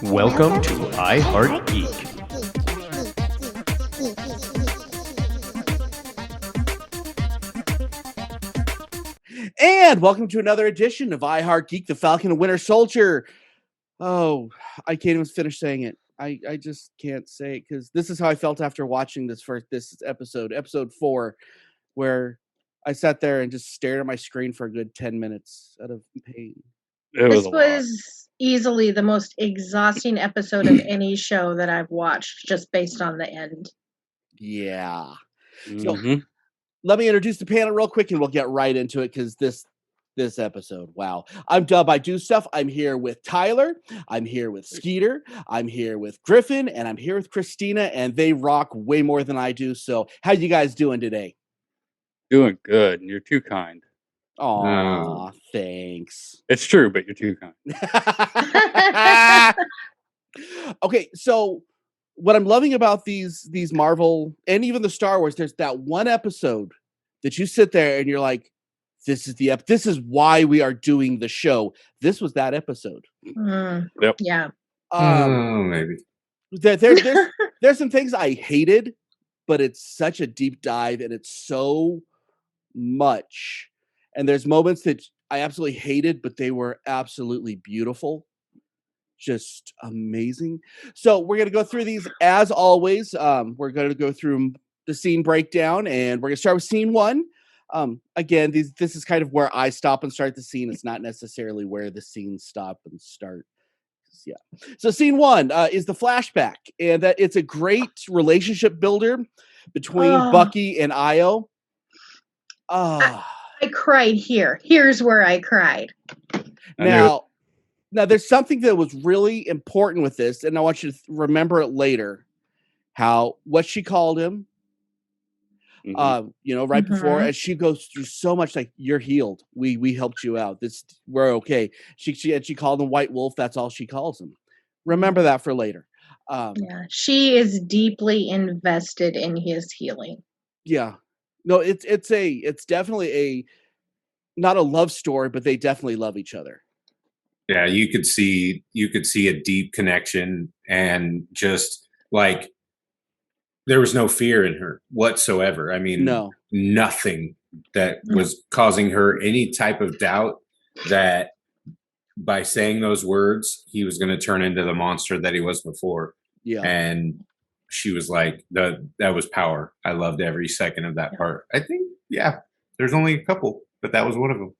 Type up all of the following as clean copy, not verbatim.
Welcome to I Heart Geek. And welcome to another edition of I Heart Geek, the Falcon and Winter Soldier. Oh, I can't even finish saying it. I just can't say it because this is how I felt after watching this episode 4, where I sat there and just stared at my screen for a good 10 minutes out of pain. This was easily the most exhausting episode of any show that I've watched, just based on the end. Yeah. So let me introduce the panel real quick and we'll get right into it because this episode, wow. I'm Dub, I do stuff. I'm here with Tyler, I'm here with Skeeter, I'm here with Griffin, and I'm here with Christina, and they rock way more than I do. So how you guys doing today? Doing good. You're too kind. Aw, thanks. It's true, but you're too kind. Okay, so what I'm loving about these Marvel and even the Star Wars, there's that one episode that you sit there and you're like, this is why we are doing the show. This was that episode. Yep. Yeah. Maybe. There's some things I hated, but it's such a deep dive and it's so much. And there's moments that I absolutely hated, but they were absolutely beautiful. Just amazing. So we're going to go through these as always. We're going to go through the scene breakdown, and we're going to start with scene 1. Again, this is kind of where I stop and start the scene. It's not necessarily where the scenes stop and start. Yeah. So scene 1 is the flashback, and that it's a great relationship builder between Bucky and Io. I cried here. Here's where I cried. Now, there's something that was really important with this, and I want you to remember it later. What she called him, right before, as she goes through so much, like, you're healed. We helped you out. We're okay. She called him White Wolf. That's all she calls him. Remember that for later. Yeah, she is deeply invested in his healing. Yeah, no, it's definitely not a love story, but they definitely love each other. Yeah, you could see a deep connection, and just like there was no fear in her whatsoever. I mean, nothing that was causing her any type of doubt that by saying those words, he was going to turn into the monster that he was before. Yeah. And she was like, that was power. I loved every second of that part. I think, there's only a couple, but that was one of them.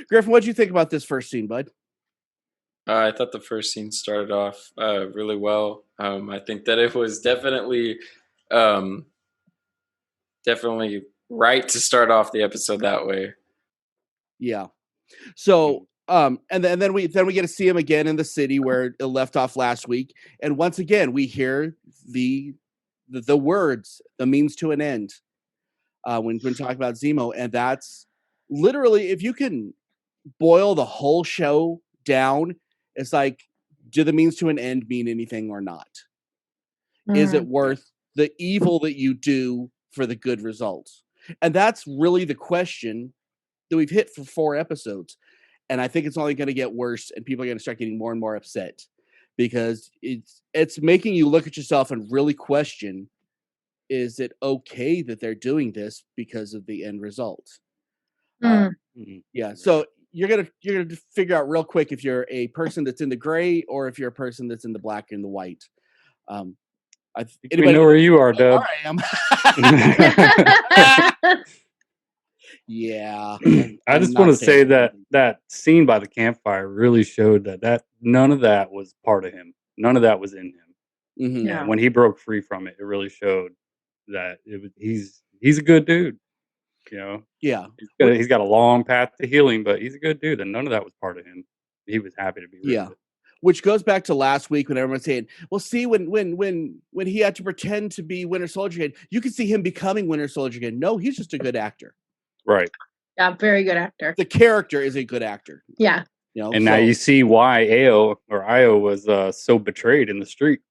Griffin, what did you think about this first scene, bud? I thought the first scene started off really well. I think that it was definitely right to start off the episode that way. Yeah. So and then we get to see him again in the city where it left off last week, and once again we hear the words, the means to an end, when talking about Zemo, and that's literally, if you can boil the whole show down, it's like, do the means to an end mean anything or not? Is it worth the evil that you do for the good results? And that's really the question that we've hit for 4 episodes. And I think it's only going to get worse, and people are going to start getting more and more upset because it's making you look at yourself and really question, is it okay that they're doing this because of the end result? Yeah. So you're gonna figure out real quick if you're a person that's in the gray or if you're a person that's in the black and the white. We know where you are, Dub. I am. Yeah. I just want to say that scene by the campfire really showed that none of that was part of him. None of that was in him. Yeah. When he broke free from it, it really showed that he's a good dude. Yeah. He's got a long path to healing, but he's a good dude, and none of that was part of him. He was happy to be rid of it. Which goes back to last week when everyone's saying, well, see, when he had to pretend to be Winter Soldier again, you could see him becoming Winter Soldier again. No, he's just a good actor. Right. Yeah, very good actor. The character is a good actor. Yeah. Now you see why Io was so betrayed in the street.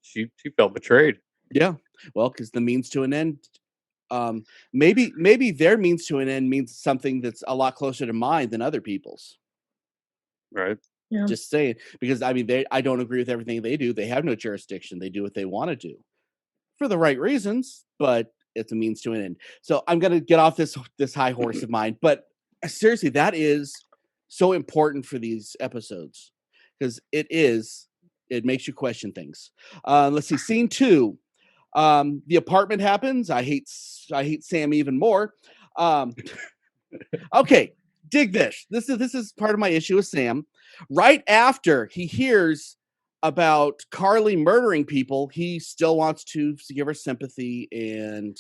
She felt betrayed. Yeah. Well, because the means to an end. Maybe their means to an end means something that's a lot closer to mine than other people's. Right. Yeah. Just saying, because I mean, I don't agree with everything they do. They have no jurisdiction. They do what they want to do for the right reasons, but it's a means to an end. So I'm gonna get off this high horse of mine, but seriously, that is so important for these episodes because it makes you question things. Let's see, scene 2. The apartment happens. I hate Sam even more. Okay, dig this. This is part of my issue with Sam. Right after he hears about Carly murdering people, he still wants to give her sympathy, and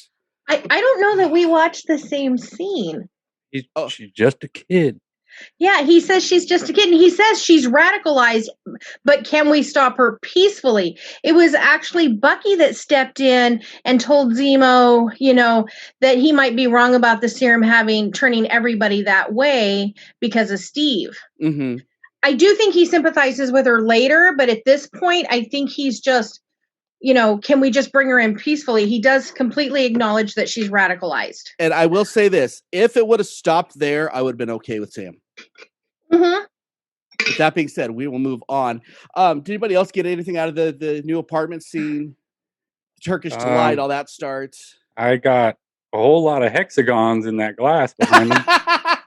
I don't know that we watched the same scene. She's just a kid. Yeah, he says she's just a kid, and he says she's radicalized, but can we stop her peacefully? It was actually Bucky that stepped in and told Zemo, that he might be wrong about the serum turning everybody that way because of Steve. Mm-hmm. I do think he sympathizes with her later, but at this point, I think he's just, can we just bring her in peacefully? He does completely acknowledge that she's radicalized. And I will say this, if it would have stopped there, I would have been okay with Sam. Mm-hmm. With that being said, we will move on. Did anybody else get anything out of the new apartment scene? Turkish delight, all that starts. I got a whole lot of hexagons in that glass behind them.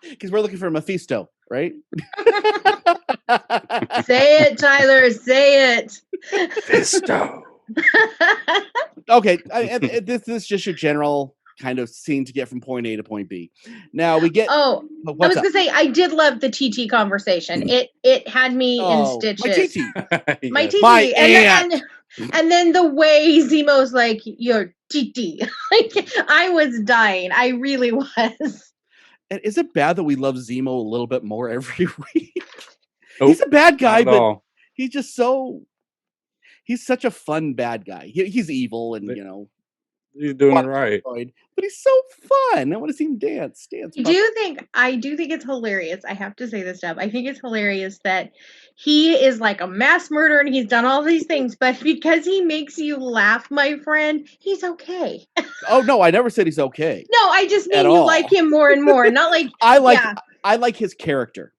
Because we're looking for Mephisto, right? Say it, Tyler. Say it. Mephisto. Okay, this is just your general kind of scene to get from point A to point B. Now we get. I was gonna say I did love the TT conversation. It had me in stitches. My TT, my aunt. And then the way Zemo's like your TT, like I was dying. I really was. And is it bad that we love Zemo a little bit more every week? Nope, he's a bad guy, but he's just he's such a fun bad guy. He's evil and he's doing it right. But he's so fun. I want to see him dance. I do think it's hilarious. I have to say this stuff. I think it's hilarious that he is like a mass murderer and he's done all these things, but because he makes you laugh, my friend, he's okay. Oh no, I never said he's okay. No, I just mean you like him more and more. Not like I like his character.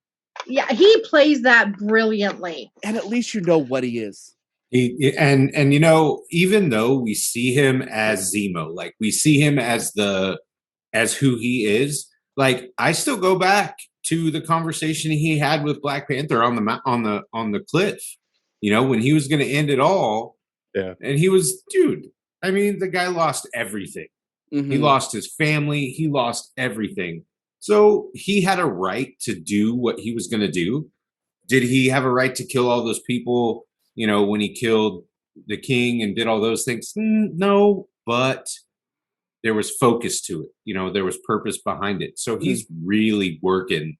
Yeah, he plays that brilliantly. And at least you know what he is. And even though we see him as Zemo, like we see him as who he is, like I still go back to the conversation he had with Black Panther on the cliff, when he was going to end it all. Yeah. And he was, dude, I mean, the guy lost everything. Mm-hmm. He lost his family. He lost everything. So he had a right to do what he was going to do. Did he have a right to kill all those people, when he killed the king and did all those things? No, but there was focus to it. There was purpose behind it. So he's really working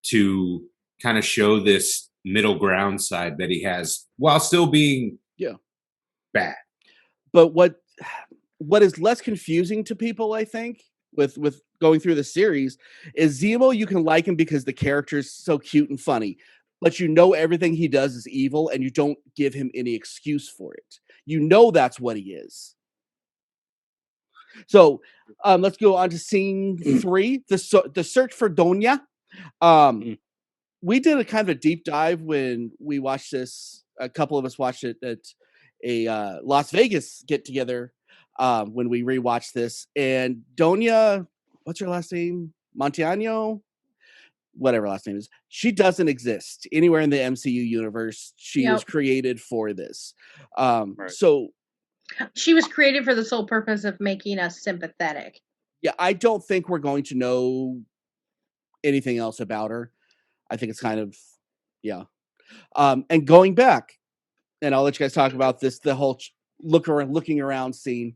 to kind of show this middle ground side that he has while still being bad. But what is less confusing to people, I think, with going through the series is Zemo, you can like him because the character is so cute and funny, but everything he does is evil and you don't give him any excuse for it. That's what he is. So let's go on to scene 3, the search for Donya. We did a kind of a deep dive when we watched this. A couple of us watched it at a Las Vegas get together when we rewatched this. And Donya, what's her last name? Montiano? Whatever last name is. She doesn't exist anywhere in the MCU universe. She was created for this. Right. So she was created for the sole purpose of making us sympathetic. Yeah, I don't think we're going to know anything else about her. I think it's kind of, and going back, and I'll let you guys talk about this, the whole looking around scene.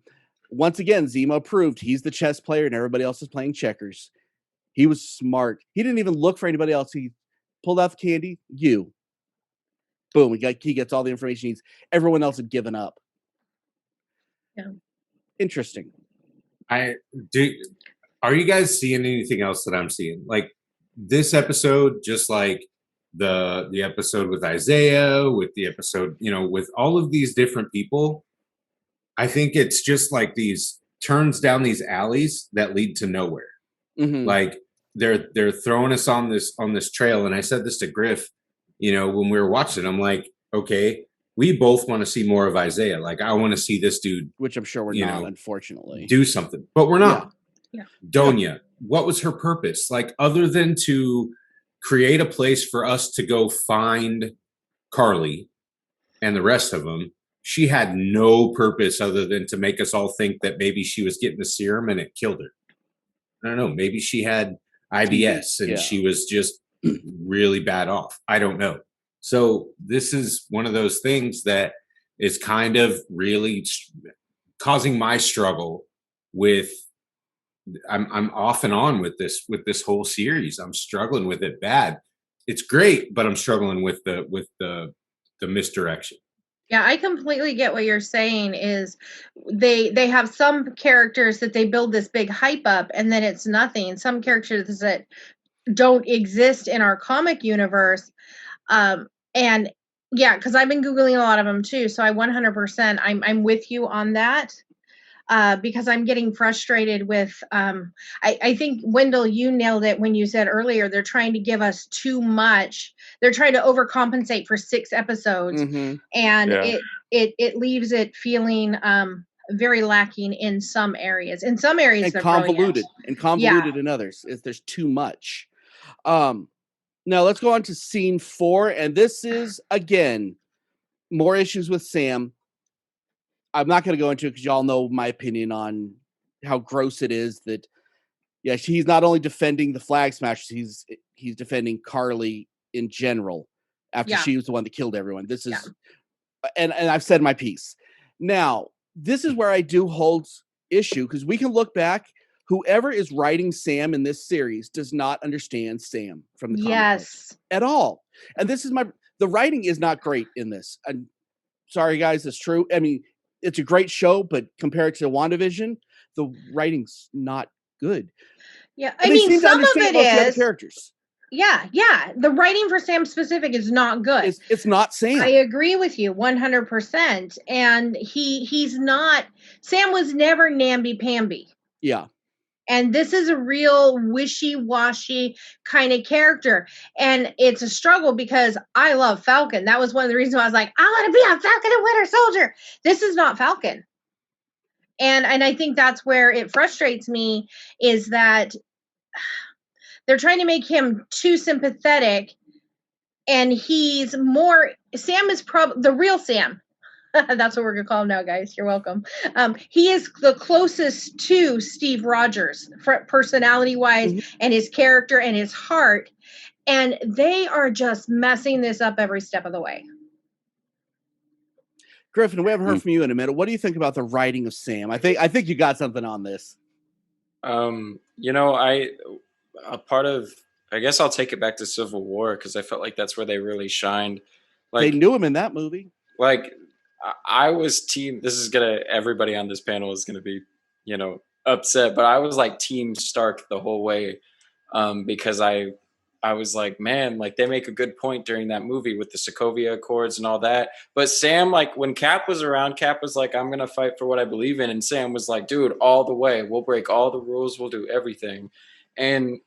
Once again, Zemo proved he's the chess player and everybody else is playing checkers. He was smart. He didn't even look for anybody else. He pulled out the candy. Boom. He gets all the information he needs. Everyone else had given up. Yeah. Interesting. Are you guys seeing anything else that I'm seeing? Like this episode, just like the episode with Isaiah, with the episode, with all of these different people, I think it's just like these turns down these alleys that lead to nowhere. Mm-hmm. Like they're throwing us on this trail. And I said this to Griff, you know, when we were watching, I'm like, okay, we both want to see more of Isaiah. Like, I want to see this dude, which I'm sure we're not, unfortunately, do something, but we're not. Yeah. Donya, what was her purpose? Like, other than to create a place for us to go find Carly and the rest of them, she had no purpose other than to make us all think that maybe she was getting the serum and it killed her. I don't know. Maybe she had IBS and she was just really bad off. I don't know. So this is one of those things that is kind of really causing my struggle with. I'm off and on with this whole series. I'm struggling with it bad. It's great, but I'm struggling with the misdirection. Yeah, I completely get what you're saying. Is they have some characters that they build this big hype up, and then it's nothing. Some characters that don't exist in our comic universe, and yeah, because I've been Googling a lot of them too. So I 100%, I'm with you on that. Because I'm getting frustrated with, I think, Wendell, you nailed it when you said earlier, they're trying to give us too much. They're trying to overcompensate for 6 episodes. Mm-hmm. And Yeah. it leaves it feeling very lacking in some areas. In some areas, And they're convoluted. brilliant. And convoluted in others. There's too much. Now let's go on to scene 4. And this is, again, more issues with Sam. I'm not going to go into it because y'all know my opinion on how gross it is that, yeah, he's not only defending the Flag Smashers, he's defending Carly in general after she was the one that killed everyone. This is, and I've said my piece. Now, this is where I do hold issue, because we can look back. Whoever is writing Sam in this series does not understand Sam from the comic books at all. And this is the writing is not great in this. I'm sorry, guys, it's true. I mean, it's a great show, but compared to WandaVision, the writing's not good. Yeah, And I mean, seem to some of understand it most of the other is. characters. Yeah. The writing for Sam specific is not good. It's not Sam. I agree with you 100%. And he's not. Sam was never namby-pamby. Yeah. And this is a real wishy-washy kind of character. And it's a struggle because I love Falcon. That was one of the reasons why I was like, I want to be on Falcon and Winter Soldier. This is not Falcon. And I think that's where it frustrates me, is that they're trying to make him too sympathetic, and he's more. Sam is probably the real Sam. That's what we're gonna call him now, guys. You're welcome. He is the closest to Steve Rogers, personality-wise, and his character and his heart. And they are just messing this up every step of the way. Griffin, we haven't heard from you in a minute. What do you think about the writing of Sam? I think you got something on this. You know, a part of, I guess I'll take it back to Civil War, because I felt like that's where they really shined. Like, they knew him in that movie. Like, I was team. This is everybody on this panel is gonna be, you know, upset, but I was like Team Stark the whole way, because I was like, man, like, they make a good point during that movie with the Sokovia Accords and all that. But Sam, like, when Cap was around, Cap was like, I'm going to fight for what I believe in. And Sam was like, dude, all the way. We'll break all the rules. We'll do everything. And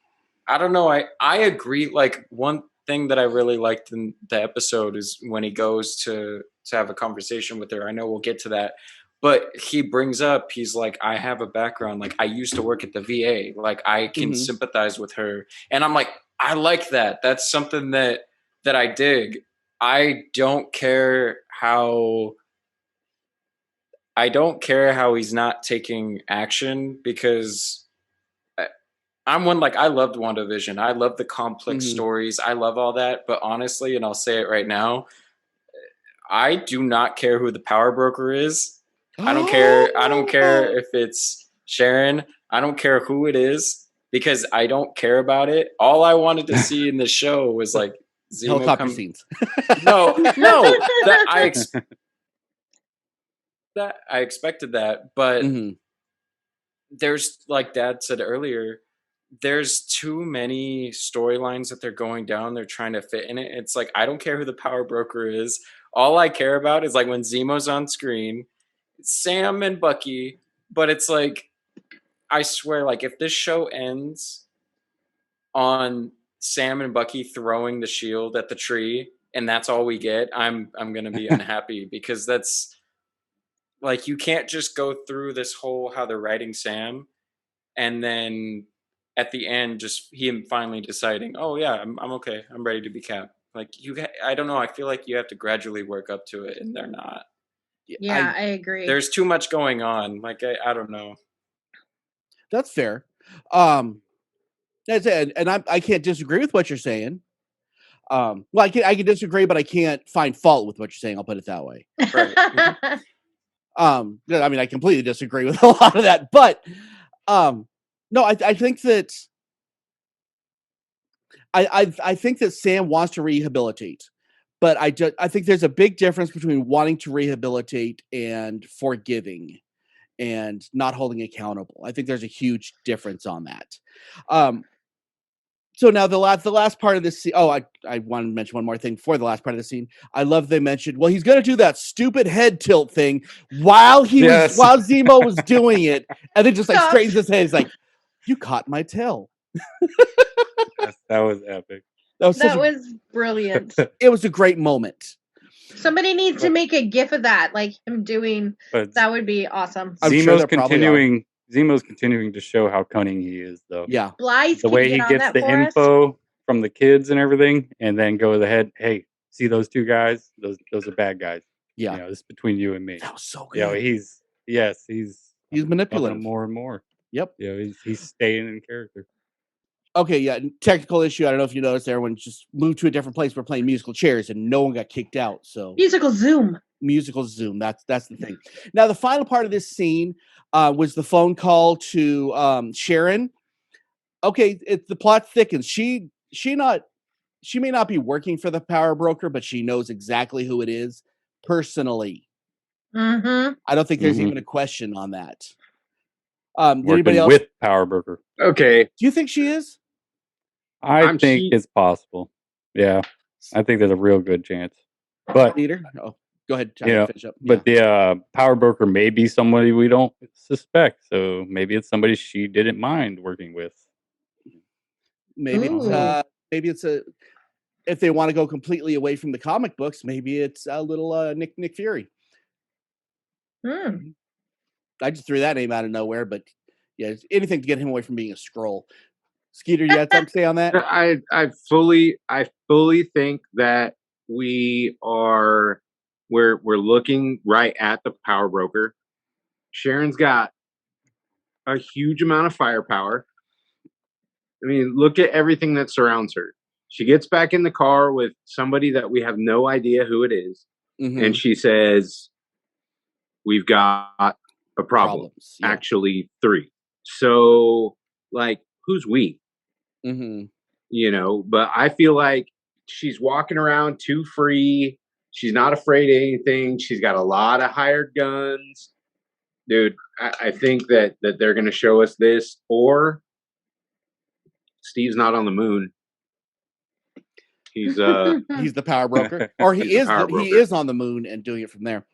I don't know. I agree. Like, one thing that I really liked in the episode is when he goes to have a conversation with her. I know we'll get to that. But he brings up, he's like, I have a background. Like, I used to work at the VA. Like, I can sympathize with her. And I'm like, I like that. That's something that I dig. I don't care how he's not taking action, because I'm one, like, I loved WandaVision. I love the complex stories. I love all that. But honestly, and I'll say it right now, I do not care who the power broker is. I don't care. I don't care if it's Sharon. I don't care who it is, because I don't care about it. All I wanted to see in the show was like Zemo helicopter scenes. No, that I expected that, but there's, like Dad said earlier, there's too many storylines that they're going down. They're trying to fit in it. It's like, I don't care who the power broker is. All I care about is, like, when Zemo's on screen, Sam and Bucky. But it's like, I swear, like, if this show ends on Sam and Bucky throwing the shield at the tree, and that's all we get, I'm gonna be unhappy, because that's like, you can't just go through this whole how they're writing Sam and then at the end just him finally deciding, oh yeah, I'm okay, I'm ready to be Cap. Like, I don't know, I feel like you have to gradually work up to it, and they're not. Yeah, I agree. There's too much going on. Like, I don't know. That's fair. That's it, and I can't disagree with what you're saying. Well, I can disagree, but I can't find fault with what you're saying. I'll put it that way. Right. I mean, I completely disagree with a lot of that, but no, I think that I think that Sam wants to rehabilitate, but I think there's a big difference between wanting to rehabilitate and forgiving and not holding accountable. I think there's a huge difference on that. So now the last part of this scene. Oh, I want to mention one more thing before the last part of the scene. I love they mentioned, well, he's going to do that stupid head tilt thing while while Zemo was doing it, and then just like straightens his head. He's like, "You caught my tail." Yes, that was epic. That was brilliant. It was a great moment. Somebody needs to make a GIF of that, like him doing. That would be awesome. Zemo's continuing to show how cunning he is, though. Yeah, Blythe, the way he gets the info from the kids and everything, and then go ahead. Hey, see those two guys? Those are bad guys. Yeah, this is between you and me. That was so good. He's manipulative more and more. Yep. He's staying in character. Okay, yeah. Technical issue. I don't know if you noticed, everyone just moved to a different place. We're playing musical chairs, and no one got kicked out. So musical Zoom. That's the thing. Now, the final part of this scene was the phone call to Sharon. Okay, the plot thickens. She may not be working for the power broker, but she knows exactly who it is personally. Mm-hmm. I don't think there's even a question on that. Working else with power broker. Okay. Do you think she is? I think it's possible. Yeah, I think there's a real good chance. But Peter, go ahead. Finish up. But the power broker may be somebody we don't suspect. So maybe it's somebody she didn't mind working with. Maybe it's if they want to go completely away from the comic books, maybe it's a little Nick Fury. I just threw that name out of nowhere, but yeah, anything to get him away from being a Skrull. Skeeter, you had something to say on that? I fully think that we're looking right at the power broker. Sharon's got a huge amount of firepower. I mean, look at everything that surrounds her. She gets back in the car with somebody that we have no idea who it is, and she says, "We've got a problem." Yeah. Actually, 3. So, like, who's we? But I feel like she's walking around too free. She's not afraid of anything. She's got a lot of hired guns. Dude, I think that they're going to show us this, or Steve's not on the moon. He's the power broker, or he is on the moon and doing it from there.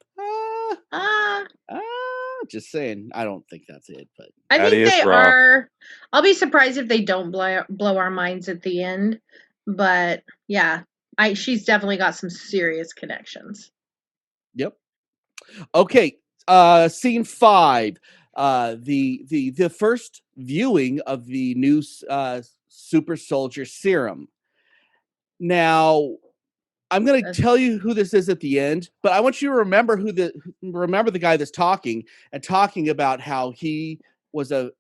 Just saying, I don't think that's it, but I think they are. I'll be surprised if they don't blow our minds at the end. But yeah, she's definitely got some serious connections. Yep. Okay. Scene 5. The first viewing of the new super soldier serum. Now, I'm going to tell you who this is at the end, but I want you to remember remember the guy that's talking about how he was a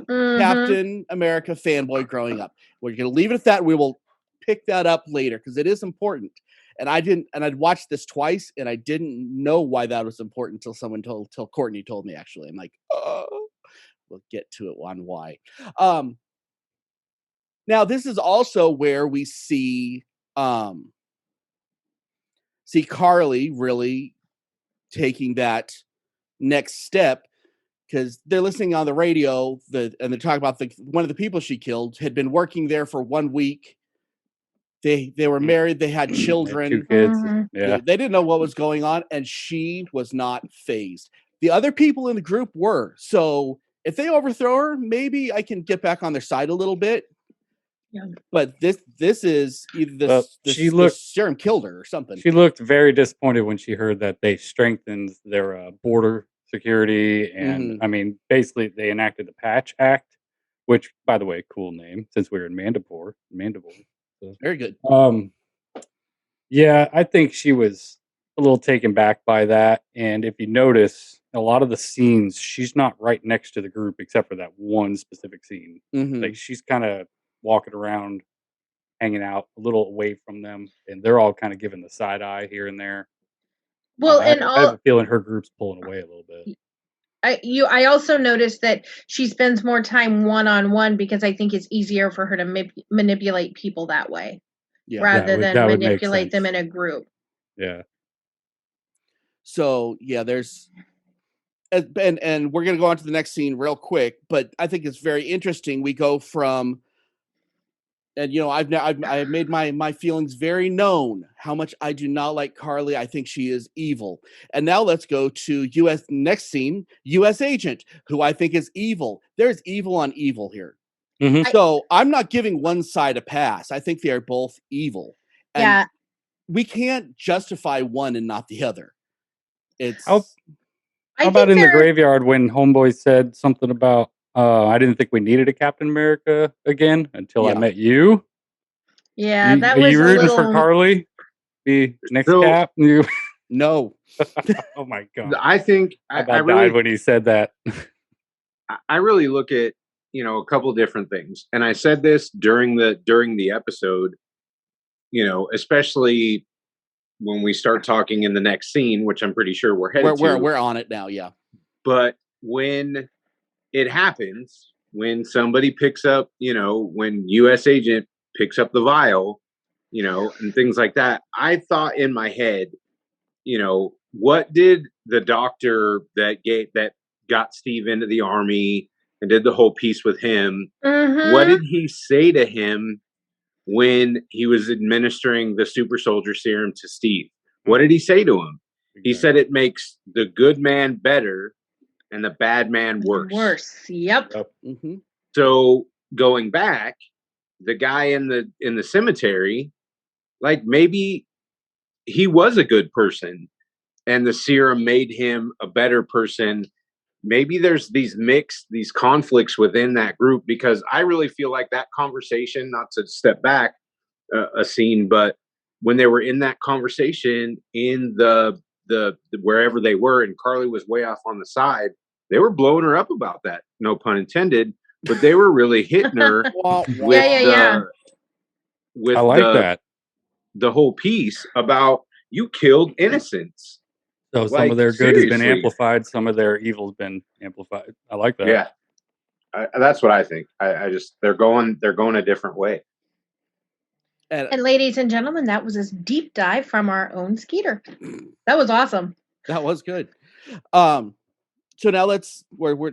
Captain America fanboy growing up. We're going to leave it at that. We will pick that up later because it is important. And I'd watched this twice and I didn't know why that was important until Courtney told me, actually. I'm like, oh, we'll get to it on why. Now this is also where we see Carly really taking that next step, because they're listening on the radio and they're talking about one of the people she killed had been working there for 1 week. They were married. They had children. 2 kids. Yeah. They didn't know what was going on, and she was not fazed. The other people in the group were. So if they overthrow her, maybe I can get back on their side a little bit. Yeah. But this is either the serum killed her or something. She looked very disappointed when she heard that they strengthened their border security, and I mean, basically they enacted the Patch Act, which, by the way, cool name since we were in Mandible. So, very good. Yeah, I think she was a little taken back by that, and if you notice, a lot of the scenes she's not right next to the group except for that one specific scene. Like she's kind of walking around, hanging out a little away from them, and they're all kind of giving the side eye here and there. Well, I have a feeling her group's pulling away a little bit. I also noticed that she spends more time one-on-one because I think it's easier for her to manipulate people that way, rather than manipulate them in a group. Yeah. So yeah, there's and we're gonna go on to the next scene real quick, but I think it's very interesting. We go from, and I've made my feelings very known how much I do not like Carly. I think she is evil. And now let's go to next scene, US agent, who I think is evil. There's evil on evil here. So I'm not giving one side a pass. I think they are both evil. And we can't justify one and not the other. How about in the graveyard when Homeboy said something about I didn't think we needed a Captain America again until I met you? Yeah, that was you rooting for Carly? The next Cap? No. Oh my god! I think I died when he said that. I really look at a couple different things, and I said this during the episode. Especially when we start talking in the next scene, which I'm pretty sure we're headed to. We're on it now, yeah. But when it happens, when somebody picks up, when US agent picks up the vial, and things like that, I thought in my head, what did the doctor that got Steve into the army and did the whole piece with him, what did he say to him when he was administering the super soldier serum to Steve? What did he say to him? He said it makes the good man better and the bad man worse. Yep. So going back, the guy in the cemetery, like maybe he was a good person and the serum made him a better person. Maybe there's these conflicts within that group, because I really feel like that conversation, not to step back a scene, but when they were in that conversation in the wherever they were, and Carly was way off on the side, they were blowing her up about that, no pun intended, but they were really hitting her with I like that. The whole piece about you killed innocents. So some of their good has been amplified, some of their evil has been amplified. I like that. Yeah, that's what I think. I just they're going a different way. And ladies and gentlemen, that was a deep dive from our own Skeeter. That was awesome. That was good. So now we're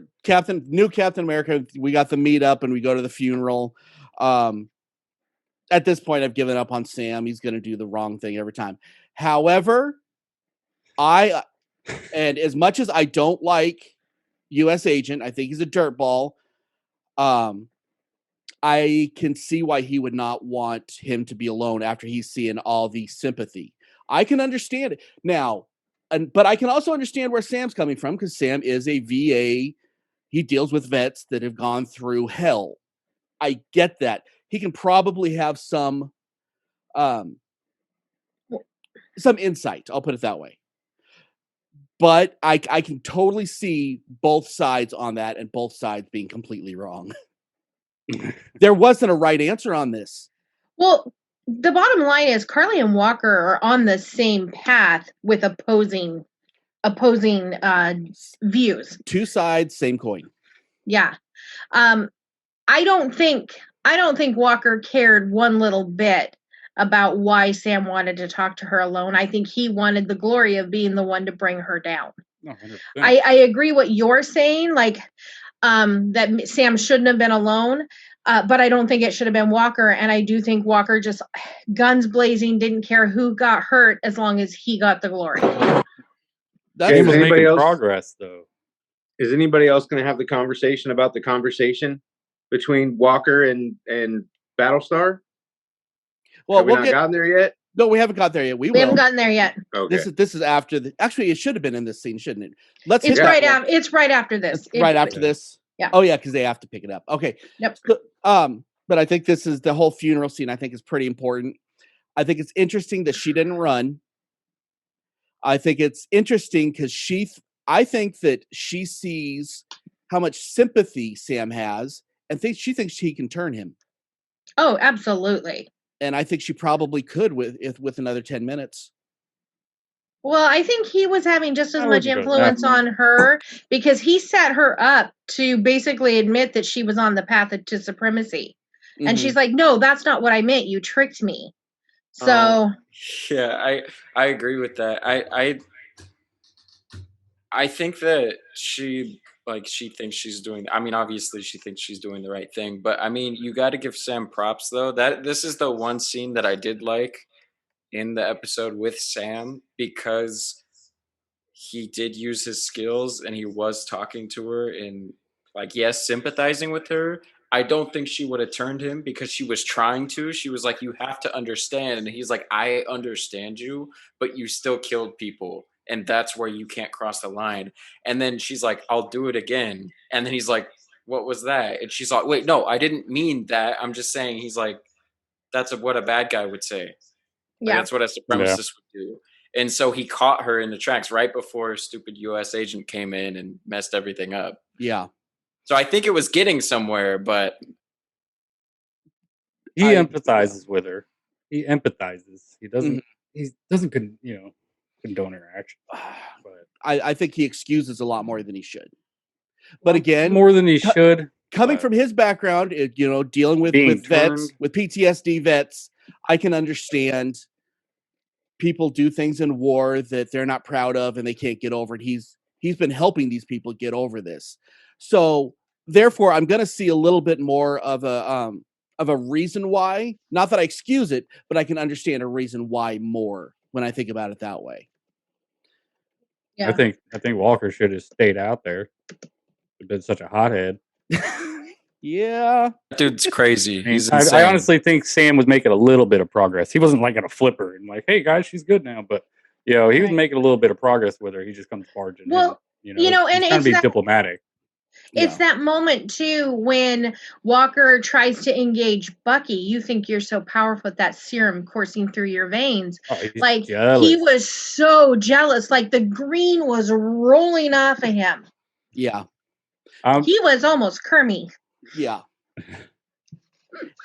new Captain America. We got the meetup and we go to the funeral. At this point, I've given up on Sam. He's going to do the wrong thing every time. However, and as much as I don't like US agent, I think he's a dirtball. I can see why he would not want him to be alone after he's seeing all the sympathy. I can understand it now, but I can also understand where Sam's coming from, because Sam is a VA. He deals with vets that have gone through hell. I get that. He can probably have some insight. I'll put it that way. But I can totally see both sides on that, and both sides being completely wrong. There wasn't a right answer on this. Well, the bottom line is Carly and Walker are on the same path with opposing views. Two sides, same coin. Yeah. I don't think Walker cared one little bit about why Sam wanted to talk to her alone. I think he wanted the glory of being the one to bring her down. 100%. I agree what you're saying, like that Sam shouldn't have been alone, but I don't think it should have been Walker. And I do think Walker just guns blazing, didn't care who got hurt as long as he got the glory. He was making progress, though. Is anybody else going to have the conversation about the conversation between Walker and Battlestar? Well, have we not gotten there yet? No, we haven't got there yet. We haven't gotten there yet. Okay. This is after the. Actually, it should have been in this scene, shouldn't it? It's right after. It's right after this. Right after this. Yeah. Oh yeah, because they have to pick it up. Okay. Yep. So, but I think this is the whole funeral scene. I think is pretty important. I think it's interesting that she didn't run. I think it's interesting because I think that she sees how much sympathy Sam has, and she thinks he can turn him. Oh, absolutely. And I think she probably could with another 10 minutes. Well, I think he was having just as much influence on her because he set her up to basically admit that she was on the path to supremacy. Mm-hmm. And she's like, no, that's not what I meant. You tricked me. So yeah, I agree with that. I think that she thinks she's doing, I mean, obviously she thinks she's doing the right thing, but I mean, you got to give Sam props though. That this is the one scene that I did like in the episode with Sam because he did use his skills and he was talking to her and like, yes, sympathizing with her. I don't think she would have turned him because she was trying to. She was like, you have to understand. And he's like, I understand you, but you still killed people. And that's where you can't cross the line. And then she's like, I'll do it again. And then he's like, what was that? And she's like, wait, no, I didn't mean that. I'm just saying, he's like, that's what a bad guy would say. Yeah. Like, that's what a supremacist would do. And so he caught her in the tracks right before stupid U.S. agent came in and messed everything up. Yeah. So I think it was getting somewhere, but he empathizes with her. He empathizes. He doesn't. Mm-hmm. He doesn't condone her action. But I think he excuses a lot more than he should. But again, more than he should. Coming from his background, dealing with vets, with PTSD vets, I can understand people do things in war that they're not proud of and they can't get over it. He's been helping these people get over this. So therefore, I'm going to see a little bit more of a reason why. Not that I excuse it, but I can understand a reason why more when I think about it that way. Yeah. I think Walker should have stayed out there. He's been such a hothead. Yeah, that dude's crazy. I honestly think Sam was making a little bit of progress. He wasn't like gonna flip her and like, hey guys, she's good now. But he was making a little bit of progress with her. He just comes barging in. And he's trying to be diplomatic. It's that moment too when Walker tries to engage Bucky. You think you're so powerful with that serum coursing through your veins. Like jealous. He was so jealous. Like the green was rolling off of him. Yeah. He was almost Kermie. Yeah.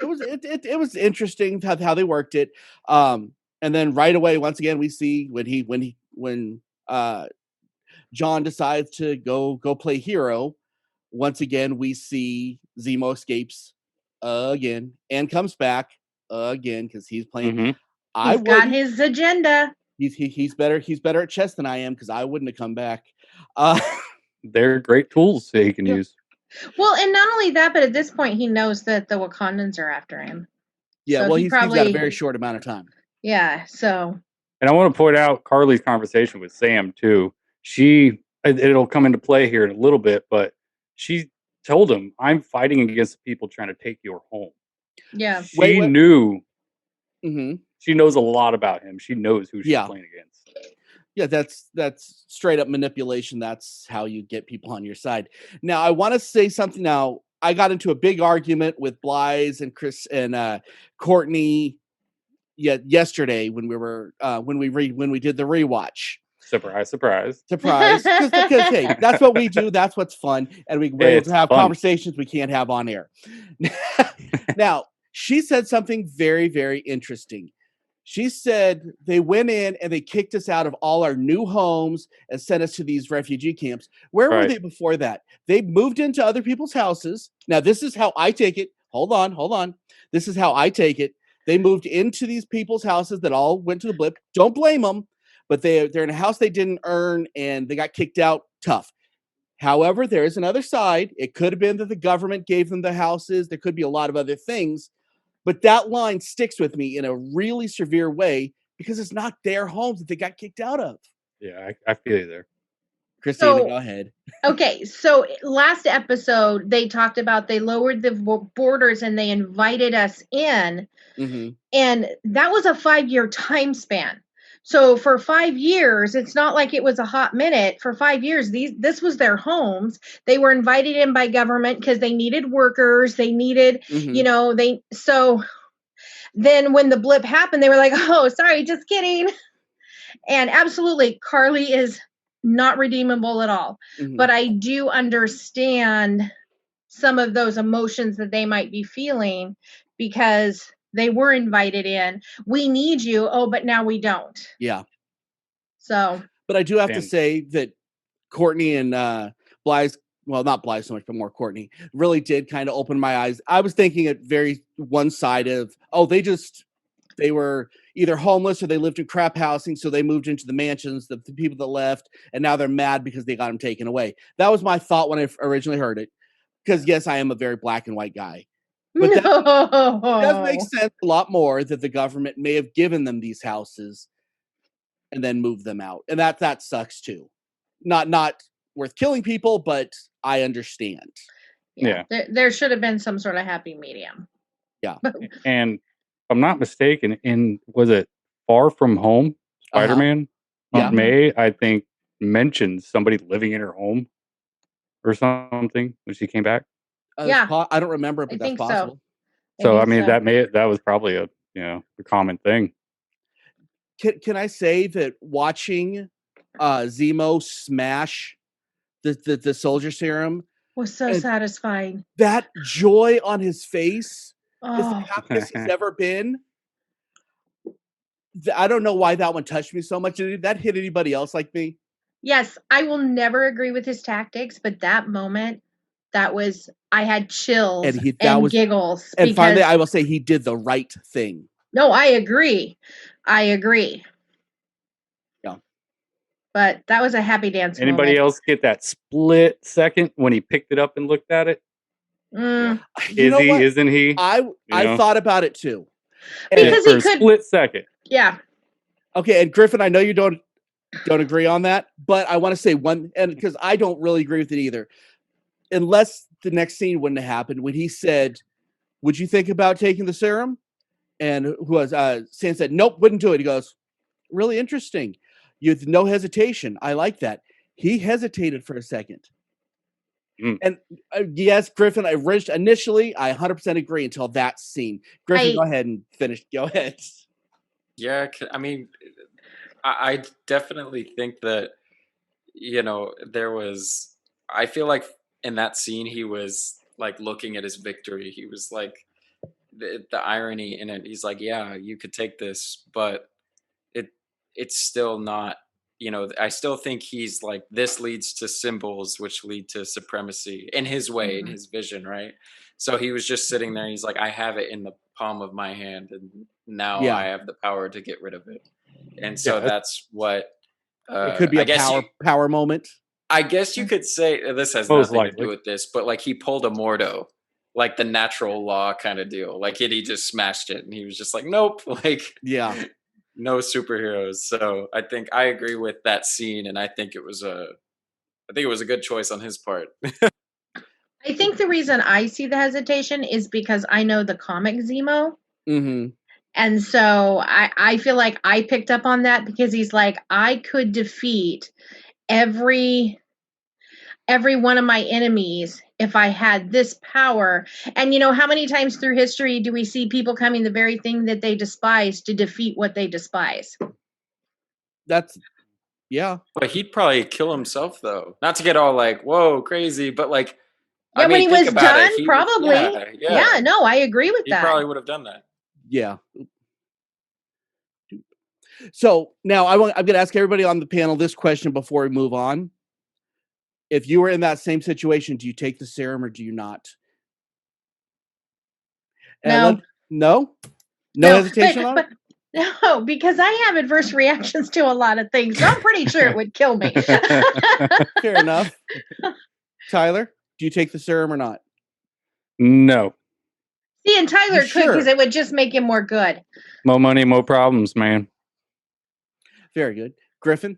It was interesting how they worked it. And then right away, once again, we see when John decides to go play hero. Once again, we see Zemo escapes again and comes back again because he's playing. Mm-hmm. He's got his agenda. He's better at chess than I am because I wouldn't have come back. They're great tools that he can use. Well, and not only that, but at this point, he knows that the Wakandans are after him. Yeah, so well, he's got a very short amount of time. Yeah, so. And I want to point out Carly's conversation with Sam too. It'll come into play here in a little bit, but she told him, I'm fighting against people trying to take your home. Yeah. She knew. Mm-hmm. She knows a lot about him. She knows who she's playing against. Yeah, that's straight up manipulation. That's how you get people on your side. Now, I want to say something. Now, I got into a big argument with Blythe and Chris and Courtney yesterday when we were when we did the rewatch. Surprise. Because hey, that's what we do. That's what's fun. And we're able to have conversations we can't have on air. Now, she said something very, very interesting. She said they went in and they kicked us out of all our new homes and sent us to these refugee camps. Where were they before that? They moved into other people's houses. Now, this is how I take it. Hold on. This is how I take it. They moved into these people's houses that all went to the blip. Don't blame them. But they're in a house they didn't earn, and they got kicked out. Tough. However, there is another side. It could have been that the government gave them the houses. There could be a lot of other things. But that line sticks with me in a really severe way because it's not their homes that they got kicked out of. Yeah, I feel you there. Christina, So- go ahead. Okay, so last episode they talked about they lowered the borders and they invited us in, and that was a 5-year time span. So for 5 years, it's not like it was a hot minute. For 5 years, this was their homes. They were invited in by government because they needed workers. They needed, so then when the blip happened, they were like, "Oh, sorry, just kidding." And absolutely, Carly is not redeemable at all. But I do understand some of those emotions that they might be feeling because they were invited in. We need you. Oh, but now we don't. Yeah. So. But I do have to say that Courtney and Blythe, well, not Blythe so much, but more Courtney, really did kind of open my eyes. I was thinking at very one side of, they were either homeless or they lived in crap housing, so they moved into the mansions, the people that left, and now they're mad because they got them taken away. That was my thought when I originally heard it. Because, yes, I am a very black and white guy. But that does make sense a lot more that the government may have given them these houses and then moved them out. And that sucks, too. Not worth killing people, but I understand. Yeah. There should have been some sort of happy medium. Yeah. And if I'm not mistaken, was it Far From Home, Spider-Man? Aunt May, I think, mentioned somebody living in her home or something when she came back. I don't remember, but that's possible. So I mean, that was probably a common thing. Can I say that watching Zemo smash the soldier serum was so satisfying. That joy on his face is the happiest he's ever been. I don't know why that one touched me so much. Did that hit anybody else like me? Yes, I will never agree with his tactics, but that moment, I had chills and giggles. And finally, I will say he did the right thing. No, I agree. Yeah. But that was a happy dance. Anybody else get that split second when he picked it up and looked at it? Isn't he? I thought about it too. Because he could split second. Yeah. Okay, and Griffin, I know you don't agree on that, but I want to say one, and because I don't really agree with it either. Unless the next scene wouldn't have happened when he said, "Would you think about taking the serum?" And Sam said, "Nope, wouldn't do it." He goes, "Really interesting. You have no hesitation. I like that." He hesitated for a second. And yes, Griffin, initially, I 100% agree until that scene. Griffin, go ahead and finish. Go ahead. Yeah, I mean, I definitely think that, I feel like in that scene, he was like looking at his victory. He was like, the irony in it. He's like, yeah, you could take this, but it's still not, I still think he's like, this leads to symbols, which lead to supremacy in his way, in his vision, right? So he was just sitting there. He's like, I have it in the palm of my hand, and now I have the power to get rid of it. And so that's what it could be a power moment. I guess you could say this has nothing to do with this, but like he pulled a Mordo, like the natural law kind of deal. Like he just smashed it, and he was just like, nope, no superheroes. So I think I agree with that scene, and I think it was a good choice on his part. I think the reason I see the hesitation is because I know the comic Zemo. And so I feel like I picked up on that because he's like, I could defeat every one of my enemies if I had this power. And how many times through history do we see people coming the very thing that they despise to defeat what they despise? But he'd probably kill himself though. Not to get all like, whoa, crazy, but like, when he was done, probably. Yeah, no, I agree with that. He probably would have done that. Yeah. So now I'm going to ask everybody on the panel this question before we move on. If you were in that same situation, do you take the serum or do you not? No. No hesitation on it? No, because I have adverse reactions to a lot of things. So I'm pretty sure it would kill me. Fair enough. Tyler, do you take the serum or not? No. See, and Tyler could because it would just make him more good. More money, more problems, man. Very good. Griffin?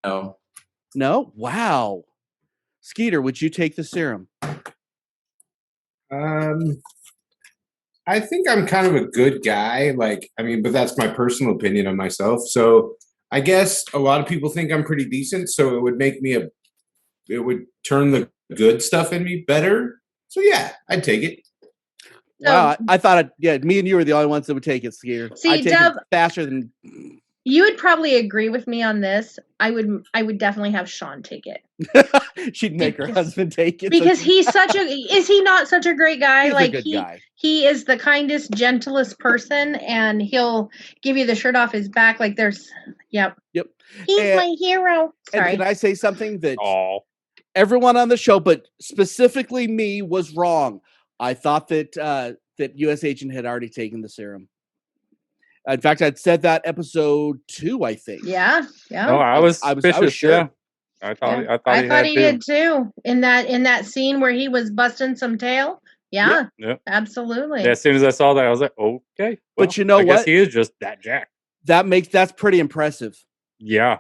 No. No? Wow. Skeeter, would you take the serum? I think I'm kind of a good guy. But that's my personal opinion on myself. So I guess a lot of people think I'm pretty decent. So it would make me it would turn the good stuff in me better. So yeah, I'd take it. Wow, I thought, me and you were the only ones that would take it, Skeeter. See, Dub, it faster than... You would probably agree with me on this. I would definitely have Sean take it. She'd make her husband take it. Because he's is he not such a great guy? He's a good guy. He is the kindest, gentlest person, and he'll give you the shirt off his back. Like yep. He's my hero. Sorry. And can I say something that everyone on the show, but specifically me, was wrong? I thought that U.S. Agent had already taken the serum. In fact, I'd said that episode 2, I think. Yeah. No, I was sure. Yeah. I thought he did too. In that scene where he was busting some tail. Yeah. Yep. Absolutely. Yeah, as soon as I saw that, I was like, okay. Well, but you know what? I guess he is just that jacked. That's pretty impressive. Yeah.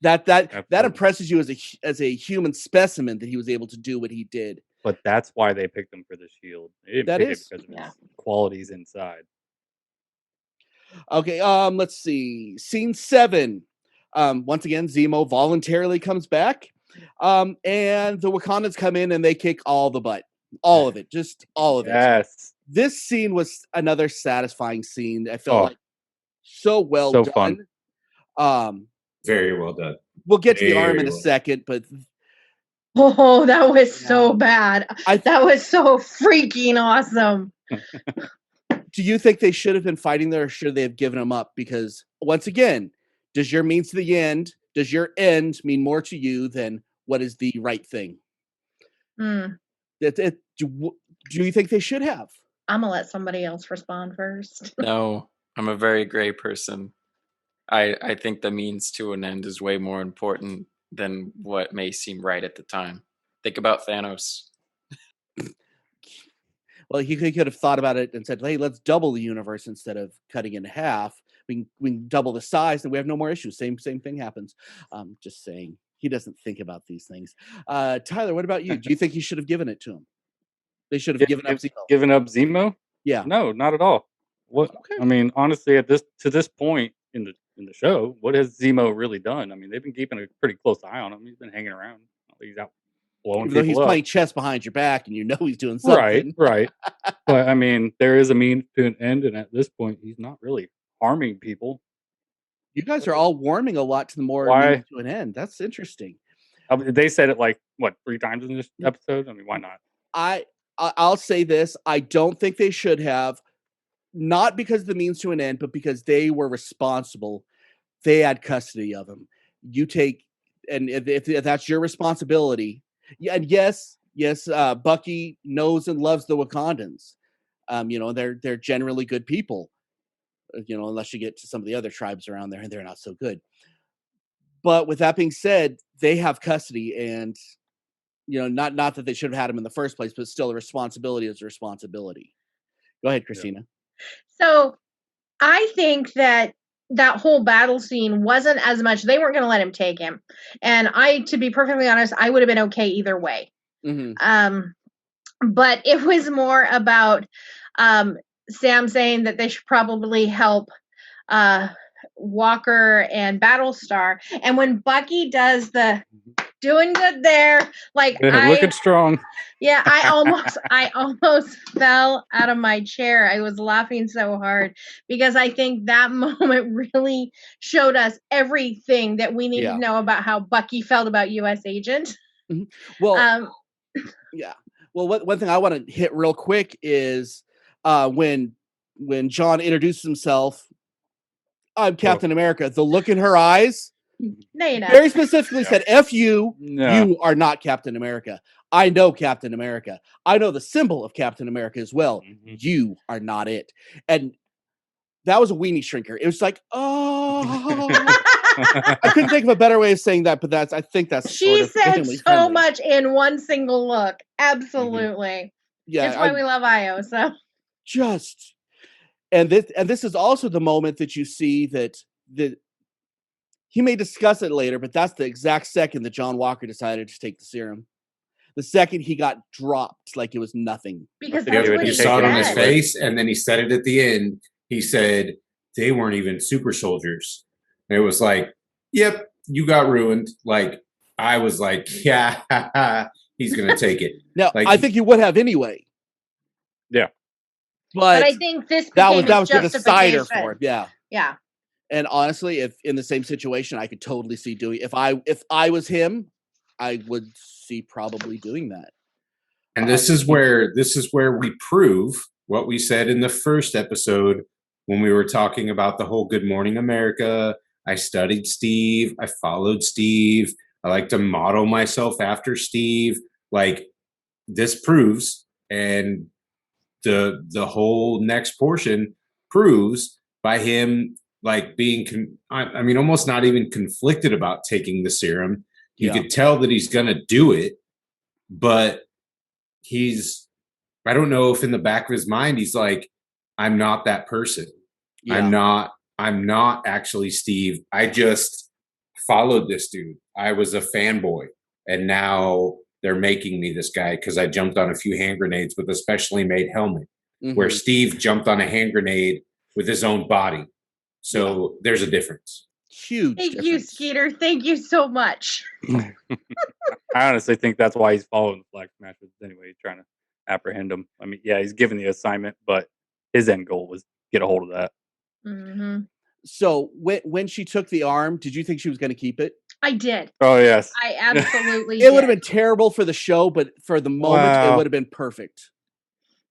That impresses you as a human specimen that he was able to do what he did. But that's why they picked him for the shield. They didn't pick it because of his qualities inside. Okay, let's see. Scene 7. Once again, Zemo voluntarily comes back. And the Wakandans come in and they kick all the butt. All of it. Just all of it. Yes. This scene was another satisfying scene. I felt like so well done. Fun. Very well done. We'll get to the arm in a second, but oh, that was so bad. That was so freaking awesome. Do you think they should have been fighting there, or should they have given them up? Because once again, does your means to the end, does your end mean more to you than what is the right thing? Do you think they should have? I'm gonna let somebody else respond first. No, I'm a very gray person. I think the means to an end is way more important than what may seem right at the time. Think about Thanos. Well, he could have thought about it and said, hey, let's double the universe instead of cutting it in half. We can double the size and we have no more issues. Same thing happens. Just saying. He doesn't think about these things. Tyler, what about you? Do you think he should have given it to him? They should have given up Zemo. Given up Zemo? Yeah. No, not at all. What? Okay. I mean, honestly, to this point in the show, what has Zemo really done? I mean, they've been keeping a pretty close eye on him. He's been hanging around. He's out blowing people up. He's playing chess behind your back, and you know he's doing something. Right. But I mean, there is a means to an end, and at this point, he's not really harming people. You guys are all warming a lot to the more means to an end. That's interesting. They said it 3 times in this episode. I mean, why not? I'll say this. I don't think they should have, not because of the means to an end, but because they were responsible. They had custody of him. You take, and if that's your responsibility, and yes, Bucky knows and loves the Wakandans. They're generally good people. Unless you get to some of the other tribes around there, and they're not so good. But with that being said, they have custody, and not that they should have had him in the first place, but still, a responsibility is a responsibility. Go ahead, Christina. So, I think that whole battle scene wasn't as much. They weren't going to let him take him, and to be perfectly honest, I would have been okay either way. Mm-hmm. But it was more about Sam saying that they should probably help Walker and Battlestar, and when Bucky does the doing good there, looking strong. Yeah, I almost fell out of my chair. I was laughing so hard because I think that moment really showed us everything that we needed to know about how Bucky felt about U.S. Agent. Mm-hmm. Well, yeah. Well, one thing I want to hit real quick is when John introduces himself, I'm Captain America. The look in her eyes very specifically said, F you, you are not Captain America. I know Captain America. I know the symbol of Captain America as well. Mm-hmm. You are not it. And that was a weenie shrinker. It was like, I couldn't think of a better way of saying that, but I think that's she said so friendly. Much in one single look. Absolutely. Mm-hmm. Yeah. That's why we love Io. So and this is also the moment that you see that He may discuss it later, but that's the exact second that John Walker decided to take the serum. The second he got dropped, like it was nothing. Because that's what he he saw it on his said. face, and then he said it at the end. He said they weren't even super soldiers. And it was like, yep, you got ruined. Like, I was like, yeah, he's gonna take it. Now, like, I think he would have anyway. Yeah. But I think this that became was the decider for him. Yeah. Yeah. And honestly, if in the same situation, I could totally see doing. If I was him, I would see probably doing that. And this is where we prove what we said in the first episode when we were talking about the whole Good Morning America. I studied Steve. I followed Steve. I like to model myself after Steve. Like, this proves, and the whole next portion proves by him like being I mean almost not even conflicted about taking the serum. You could tell that he's gonna do it, but I don't know if in the back of his mind he's like, I'm not that person. I'm not actually Steve. I just followed this dude. I was a fanboy, and now they're making me this guy because I jumped on a few hand grenades with a specially made helmet, where Steve jumped on a hand grenade with his own body. So there's a difference. Huge. Thank you, Skeeter. Thank you so much. I honestly think that's why he's following the Flag Smashers anyway. He's trying to apprehend him. I mean, yeah, he's given the assignment, but his end goal was get a hold of that. Mm-hmm. So when she took the arm, did you think she was going to keep it? I did. Oh, yes. I absolutely did. It would have been terrible for the show, but for the moment, it would have been perfect.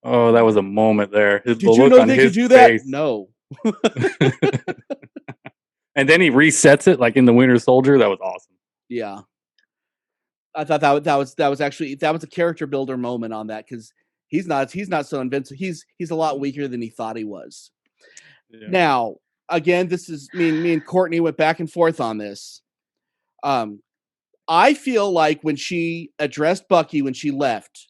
Oh, that was a moment there. Did you know they could do that? No. And then he resets it like in the Winter Soldier. That was awesome. Yeah. I thought that was actually a character builder moment on that, because he's not so invincible. He's a lot weaker than he thought he was. Yeah. Now, again, this is me and Courtney went back and forth on this. I feel like when she addressed Bucky when she left,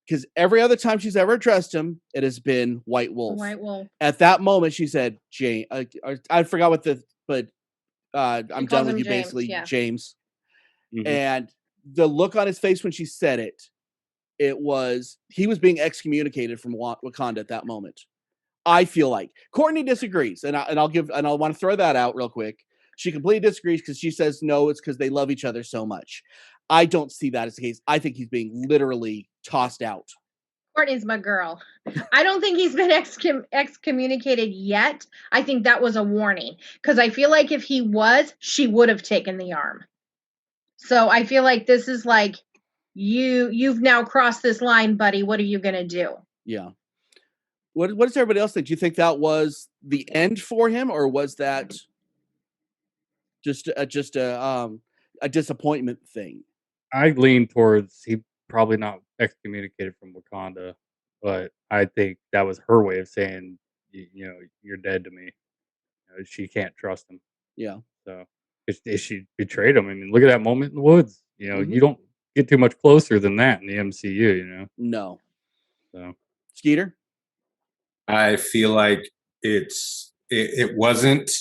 because every other time she's ever addressed him, it has been White Wolf. White Wolf. At that moment, she said, "Jane." I forgot what I'm done with you, James, basically, James. Mm-hmm. And the look on his face when she said it, he was being excommunicated from Wakanda at that moment. I feel like Courtney disagrees, and I want to throw that out real quick. She completely disagrees because she says no, it's because they love each other so much. I don't see that as the case. I think he's being literally tossed out. Courtney's my girl. I don't think he's been excommunicated yet. I think that was a warning, because I feel like if he was, she would have taken the arm. So I feel like this is like, you've now crossed this line, buddy. What are you gonna do? Yeah. What does everybody else think? Do you think that was the end for him, or was that just a disappointment thing? I lean towards he probably not excommunicated from Wakanda, but I think that was her way of saying, you know, you're dead to me. You know, she can't trust him. Yeah. So if she betrayed him, I mean, look at that moment in the woods. You know, you don't get too much closer than that in the MCU. You know. No. So, Skeeter, I feel like it wasn't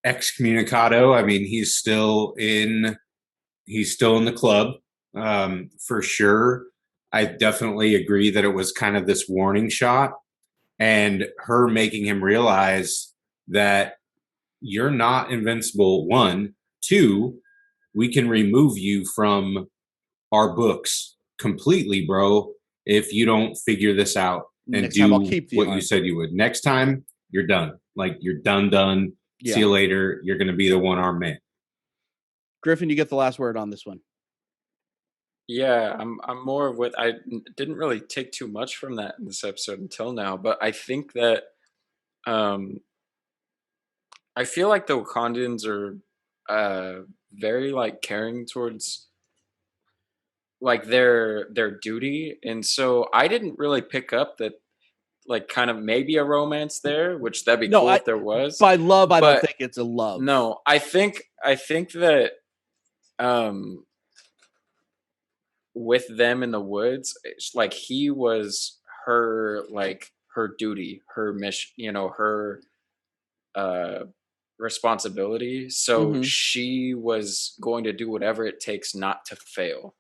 excommunicado. I mean, he's still in the club, for sure. I definitely agree that it was kind of this warning shot, and her making him realize that you're not invincible. 1, 2, we can remove you from our books completely, bro, if you don't figure this out and do what you said you would. Next time, you're done. Like, you're done. Yeah. See you later. You're going to be the one-armed man. Griffin, you get the last word on this one. Yeah, I'm more of what I didn't really take too much from that in this episode until now, but I think that I feel like the Wakandans are very like caring towards like their duty, and so I didn't really pick up that like kind of maybe a romance there, which that'd be cool if there was. By love, I don't think it's a love. No, I think that with them in the woods, it's like he was her duty, her mission, you know, her responsibility. So she was going to do whatever it takes not to fail.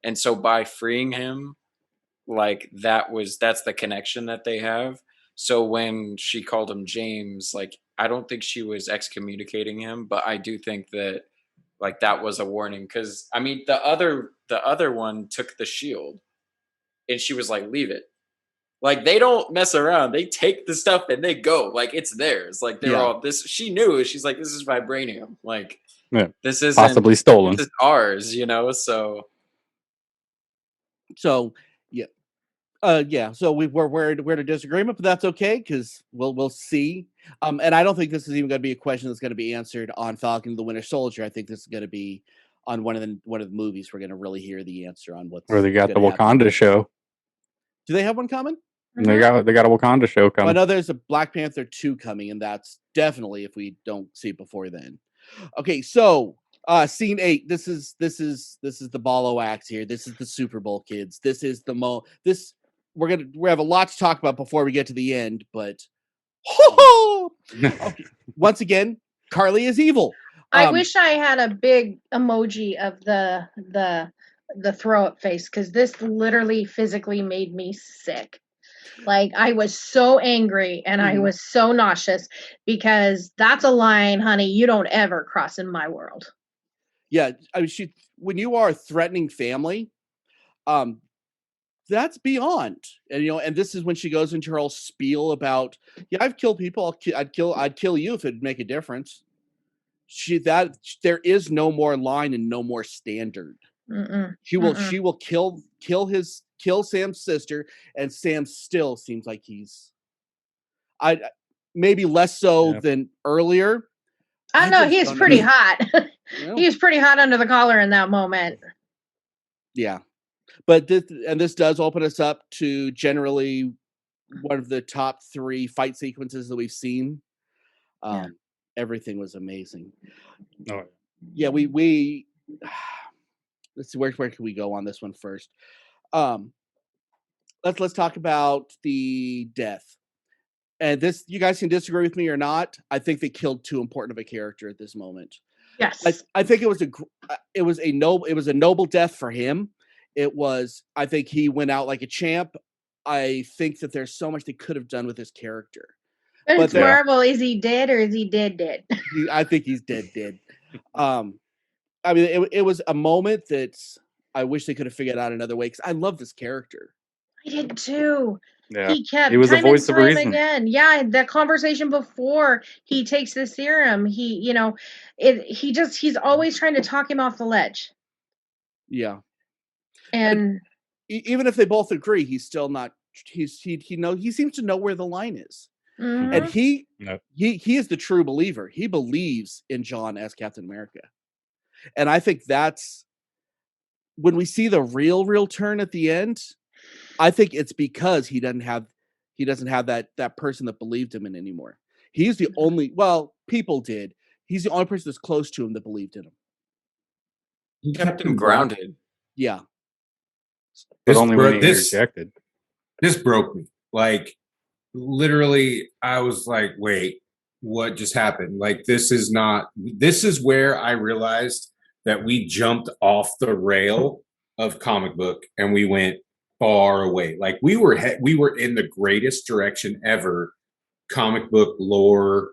And so by freeing him, like that's the connection that they have. So when she called him James, like I don't think she was excommunicating him, but I do think that like that was a warning, because I mean the other one took the shield and she was like, leave it. Like they don't mess around. They take the stuff and they go. Like it's theirs. Like they're all this. She knew. She's like, this is vibranium. Like this isn't possibly stolen. This is ours, you know. So yeah. So we're in a disagreement, but that's okay because we'll see. And I don't think this is even going to be a question that's going to be answered on Falcon and the Winter Soldier. I think this is going to be on one of the movies. We're going to really hear the answer on what's. Or they got the Wakanda show. Do they have one coming? They got a Wakanda show coming. I know there's a Black Panther 2 coming, and that's definitely if we don't see it before then. Okay, so scene 8. This is the ball of wax here. This is the Super Bowl, kids. This is the we have a lot to talk about before we get to the end, but okay. Once again, Carly is evil. I wish I had a big emoji of the throw up face, because this literally physically made me sick. Like I was so angry and I was so nauseous, because that's a line, honey, you don't ever cross in my world. Yeah, I mean, when you are threatening family, that's beyond. And and this is when she goes into her whole spiel about, I've killed people. I'd kill you if it'd make a difference. There is no more line and no more standard. She will kill Sam's sister, and Sam still seems like he's maybe less so than earlier. I know he's pretty hot. He's pretty hot under the collar in that moment. Yeah. But this does open us up to generally one of the top 3 fight sequences that we've seen. Everything was amazing. Oh. Yeah, we let's see, where can we go on this one first? Let's talk about the death. And this, you guys can disagree with me or not. I think they killed too important of a character at this moment. Yes, I think it was a noble death for him. I think he went out like a champ. I think that there's so much they could have done with his character. But it's Marvel. Is he dead or is he dead? I think he's dead. I mean, it was a moment that I wish they could have figured out another way, because I love this character. I did too. Yeah. He kept He was a voice of reason. Again. Yeah, that conversation before he takes the serum, he's always trying to talk him off the ledge. Yeah. And even if they both agree, he's still not. He seems to know where the line is, and he is the true believer. He believes in John as Captain America, and I think that's when we see the real turn at the end. I think it's because he doesn't have that person that believed him in anymore. He's the only. Well, people did. He's the only person that's close to him that believed in him. He kept him grounded. Yeah. But only when he rejected. This broke me. Like, literally, I was like, wait, what just happened? Like, this is where I realized that we jumped off the rail of comic book and we went far away. Like, we were in the greatest direction ever, comic book lore,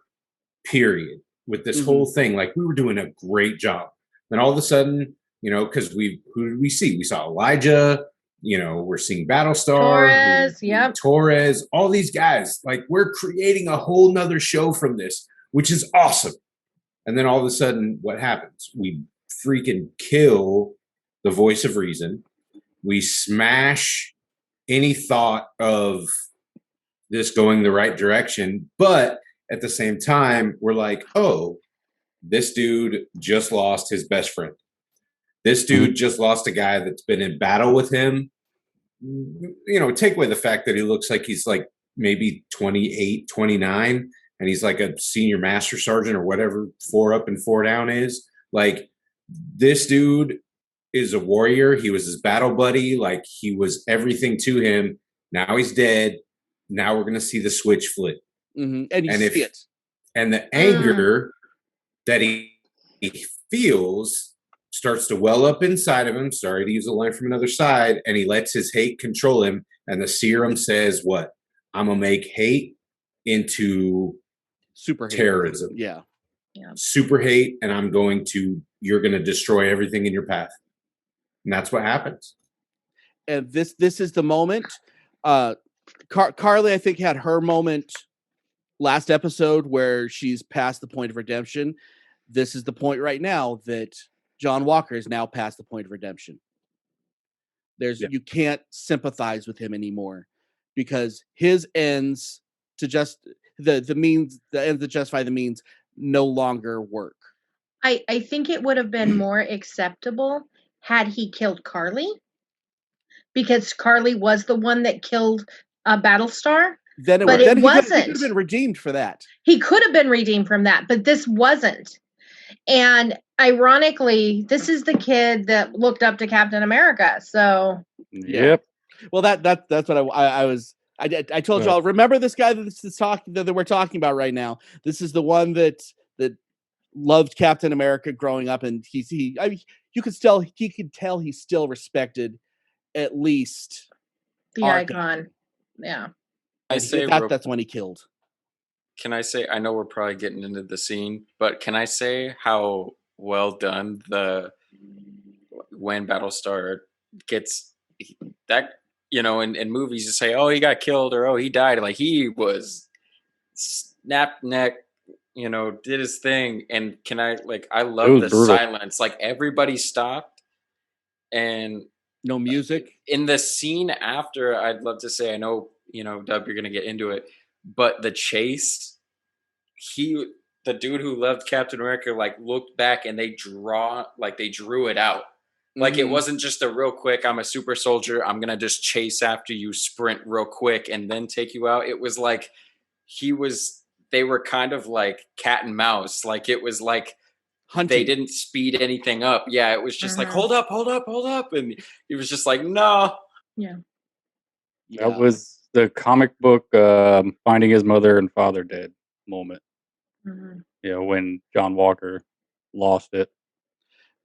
period, with this whole thing. Like, we were doing a great job. Then all of a sudden, because who did we see? We saw Elijah. We're seeing Battlestar, Torres, all these guys. Like, we're creating a whole nother show from this, which is awesome. And then all of a sudden, what happens? We freaking kill the voice of reason. We smash any thought of this going the right direction. But at the same time, we're like, oh, this dude just lost his best friend. This dude just lost a guy that's been in battle with him. Take away the fact that he looks like he's like maybe 28, 29, and he's like a senior master sergeant or whatever 4 up and 4 down is. Like, this dude is a warrior. He was his battle buddy. Like, he was everything to him. Now he's dead. Now we're going to see the switch flip. And you see it. And the anger that he feels starts to well up inside of him. Sorry to use a line from another side. And he lets his hate control him. And the serum says, what? I'm going to make hate into super hate. Terrorism. Yeah. Super hate. And you're going to destroy everything in your path. And that's what happens. And this is the moment. Carly, I think, had her moment last episode where she's past the point of redemption. This is the point right now that John Walker is now past the point of redemption. You can't sympathize with him anymore because his ends to just the ends that justify the means no longer work. I think it would have been more acceptable had he killed Carly, because Carly was the one that killed Battlestar. Then it wasn't. He could have been redeemed for that. He could have been redeemed from that, but this wasn't. And ironically, this is the kid that looked up to Captain America. So, yep. Well, that's what I was. I told y'all. Remember this guy that we're talking about right now. This is the one that loved Captain America growing up, and you could tell he still respected at least the icon. Yeah. I say that's when he killed. Can I say, I know we're probably getting into the scene, but can I say how well done when Battlestar gets that, in movies you say, oh, he got killed or oh, he died. Like he was snapped neck, did his thing. And I love the silence. Like everybody stopped and no music. In the scene after, I'd love to say, I know, Dub, you're going to get into it, but the chase, the dude who loved Captain America, looked back and they drew it out. Like it wasn't just a real quick, I'm a super soldier, I'm going to just chase after you, sprint real quick and then take you out. It was like they were kind of like cat and mouse. Like it was like hunting. They didn't speed anything up. Yeah, it was just like, hold up. And he was just like, no. Yeah. That was the comic book finding his mother and father dead moment. When John Walker lost it.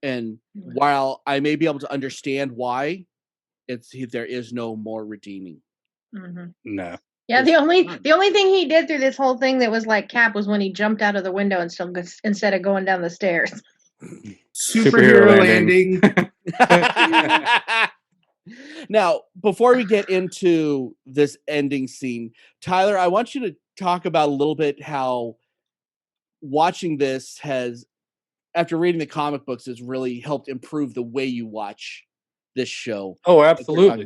And while I may be able to understand why, there is no more redeeming. No. Yeah, the only thing he did through this whole thing that was like Cap was when he jumped out of the window instead of going down the stairs. Superhero landing. Now, before we get into this ending scene, Tyler, I want you to talk about a little bit how watching this has, after reading the comic books, has really helped improve the way you watch this show. Oh, absolutely.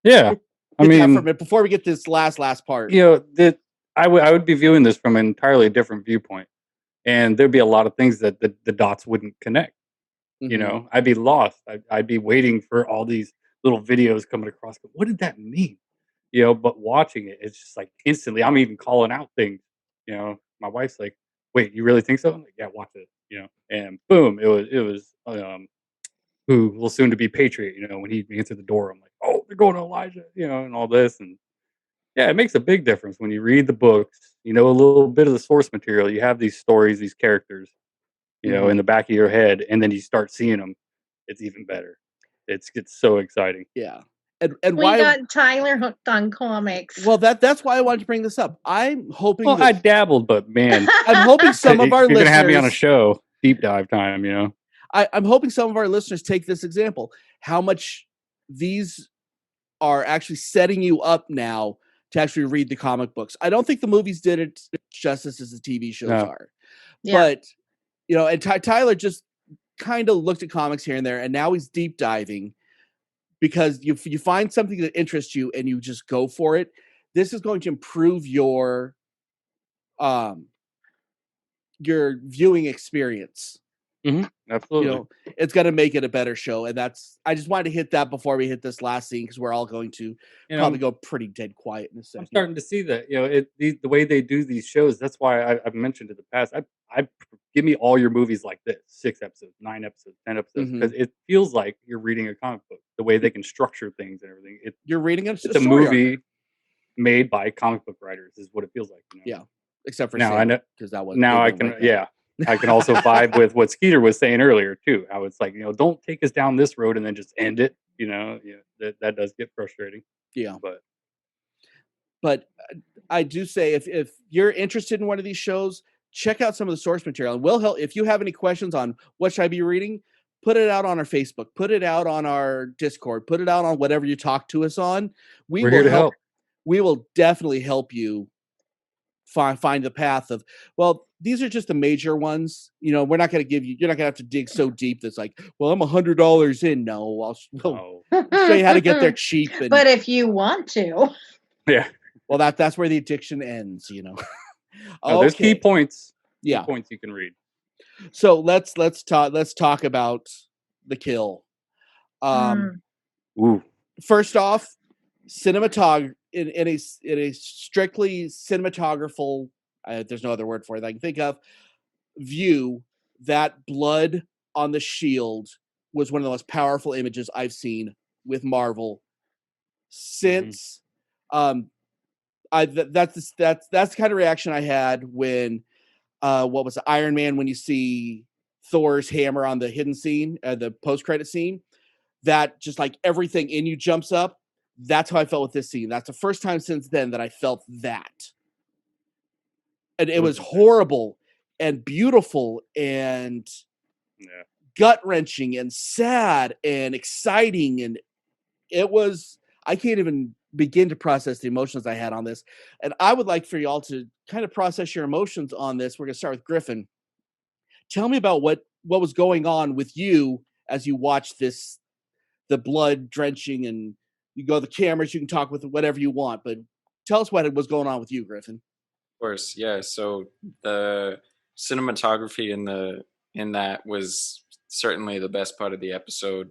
Yeah. I mean, before we get this last part, I would be viewing this from an entirely different viewpoint, and there'd be a lot of things that the dots wouldn't connect. I'd be lost. I'd be waiting for all these little videos coming across. But what did that mean? But watching it, it's just like instantly. I'm even calling out things. My wife's like, "Wait, you really think so?" I'm like, "Yeah, watch it." And boom, it was who will soon to be Patriot. When he answered the door, I'm like, "Oh, they're going to Elijah," and all this, and yeah, it makes a big difference when you read the books. A little bit of the source material. You have these stories, these characters, in the back of your head, and then you start seeing them. It's even better. It's so exciting. Yeah. And we got Tyler hooked on comics. Well, that's why I wanted to bring this up. I'm hoping. Well, I dabbled, but man, I'm hoping some of our listeners. You're gonna have me on a show, deep dive time. I'm hoping some of our listeners take this example. How much these are actually setting you up now to actually read the comic books. I don't think the movies did it justice as the TV shows are. Yeah. But and Tyler just kind of looked at comics here and there, and now he's deep diving. Because you find something that interests you and you just go for it, this is going to improve your viewing experience. Absolutely. It's going to make it a better show. And I just wanted to hit that before we hit this last scene, because we're all going to probably go pretty dead quiet in a second. I'm starting to see that, the way they do these shows. That's why I've mentioned in the past, I give me all your movies like this, 6 episodes, 9 episodes, 10 episodes, because it feels like you're reading a comic book, the way they can structure things and everything. You're reading it's a movie made by comic book writers is what it feels like. Yeah. Except for now, Sam, I know, because that was now I can, I can also vibe with what Skeeter was saying earlier too. How it's like, don't take us down this road and then just end it. That does get frustrating. Yeah, but I do say if you're interested in one of these shows, check out some of the source material, and we'll help. If you have any questions on what should I be reading, put it out on our Facebook, put it out on our Discord, put it out on whatever you talk to us on. We're here to help. We will definitely help you find the path of, well, these are just the major ones. We're not going to give you, you're not going to have to dig so deep that's like, well, I'm $100 in. No, we'll show you how to get there cheap. But if you want to. Yeah. Well, that's where the addiction ends, Okay. There's key points. Yeah. Key points you can read. So let's talk about the kill. First off, cinematography in a strictly cinematographical, there's no other word for it that I can think of, view, that blood on the shield was one of the most powerful images I've seen with Marvel since that's the kind of reaction I had when what was it, Iron Man, when you see Thor's hammer on the hidden scene, the post-credit scene, that just like everything in you jumps up. That's how I felt with this scene. That's the first time since then that I felt that. And it was horrible and beautiful and gut-wrenching and sad and exciting. And it was, I can't even begin to process the emotions I had on this. And I would like for y'all to kind of process your emotions on this. We're going to start with Griffin. Tell me about what was going on with you as you watched this, the blood drenching, and you go to the cameras, you can talk with whatever you want, but tell us what was going on with you, Griffin. Of course, yeah. So the cinematography in that was certainly the best part of the episode.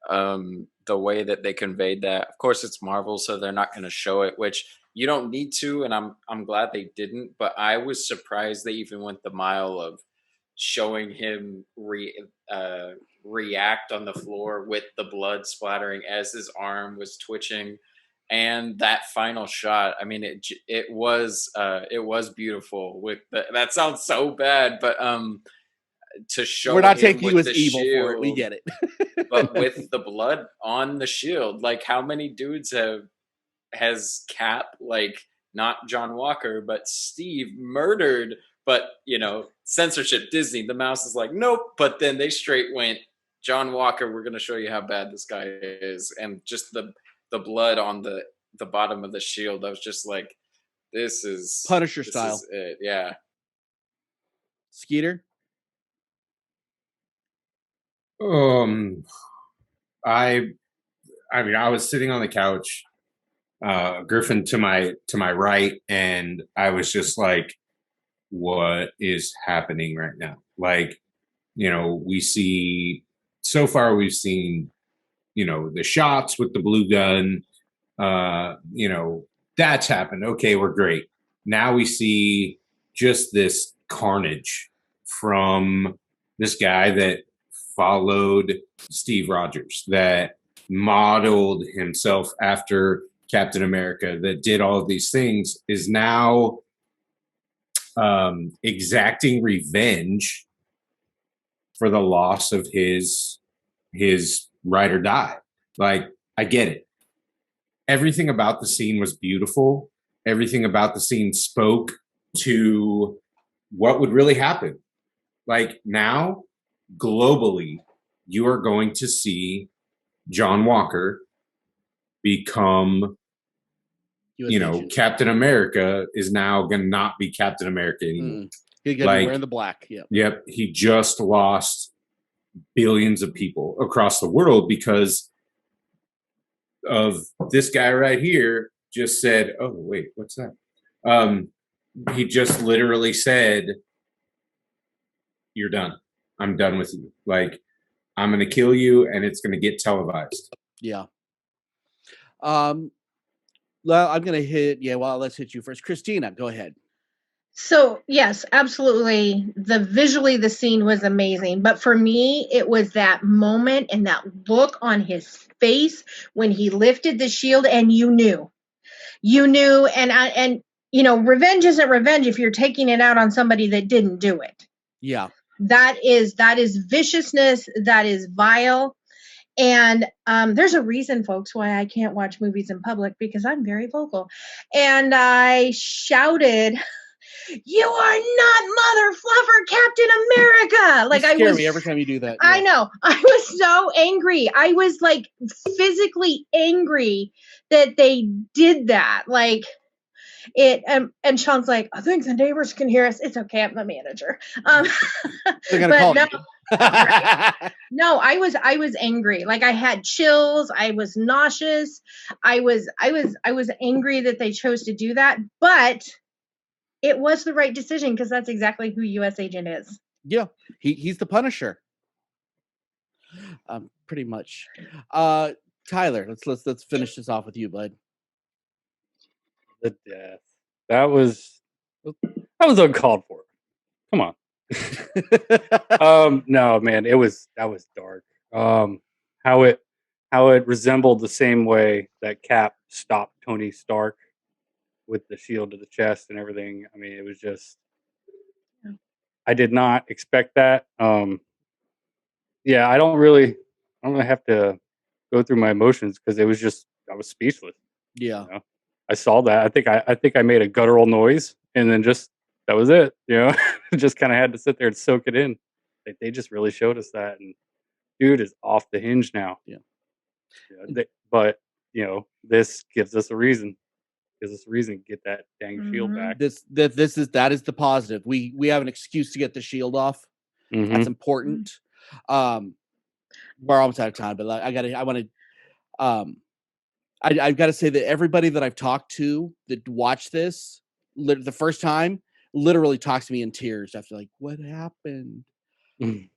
The way that they conveyed that, of course, it's Marvel, so they're not going to show it, which you don't need to, and I'm glad they didn't. But I was surprised they even went the mile of showing him react on the floor with the blood splattering as his arm was twitching, and that final shot. I mean, it was beautiful. With that sounds so bad, but to show, we're not taking you as evil for it. We get it. But with the blood on the shield, like how many dudes has Cap, like not John Walker, but Steve murdered, but censorship, Disney, the mouse is like, nope. But then they straight went, John Walker, we're going to show you how bad this guy is. And just the blood on the bottom of the shield, I was just like, this is Punisher style. Is it. Yeah. Skeeter? I mean, I was sitting on the couch, Griffin to my right, and I was just like, what is happening right now? Like, we've seen the shots with the blue gun, that's happened. Okay, we're great. Now we see just this carnage from this guy that followed Steve Rogers, that modeled himself after Captain America, that did all of these things, is now exacting revenge for the loss of his ride or die. Like, I get it. Everything about the scene was beautiful. Everything about the scene spoke to what would really happen. Like, now, globally, you are going to see John Walker become, Captain America is now going to not be Captain America anymore. He's going to be wearing the black. Yep. He just lost billions of people across the world because of this guy right here just said, oh, wait, what's that? He just literally said, you're done. I'm done with you. Like, I'm going to kill you, and it's going to get televised. Yeah. Well, I'm going to hit. Yeah, well, let's hit you first. Christina, go ahead. So, yes, absolutely. Visually, the scene was amazing. But for me, it was that moment and that look on his face when he lifted the shield, and you knew. And revenge isn't revenge if you're taking it out on somebody that didn't do it. Yeah. That is viciousness. That is vile. And there's a reason, folks, why I can't watch movies in public, because I'm very vocal. And I shouted, "You are not Mother Fluffer Captain America!" Like, you scare me every time you do that. Yeah. I know. I was so angry. I was like physically angry that they did that. Like it, and Sean's like, "I think the neighbors can hear us." It's okay. I'm the manager. They're gonna call no, you. right? No, I was angry. Like, I had chills. I was nauseous. I was angry that they chose to do that, but it was the right decision, because that's exactly who U.S. Agent is. Yeah, he's the Punisher. Pretty much. Tyler, let's finish this off with you, bud. The death. That was uncalled for. Come on. No, man, that was dark. How it resembled the same way that Cap stopped Tony Stark with the shield to the chest and everything. I mean, it was just, I did not expect that. Yeah, I don't really have to go through my emotions, because it was just, I was speechless. Yeah. You know? I saw that. I think I made a guttural noise, and then just, that was it. You know, just kind of had to sit there and soak it in. Like, they just really showed us that, and dude is off the hinge now. Yeah. But this gives us a reason. To get that dang shield back. That is the positive. We have an excuse to get the shield off. Mm-hmm. That's important. We're almost out of time, but I've got to say that everybody that I've talked to that watched this the first time literally talks to me in tears after, like, what happened? Mm.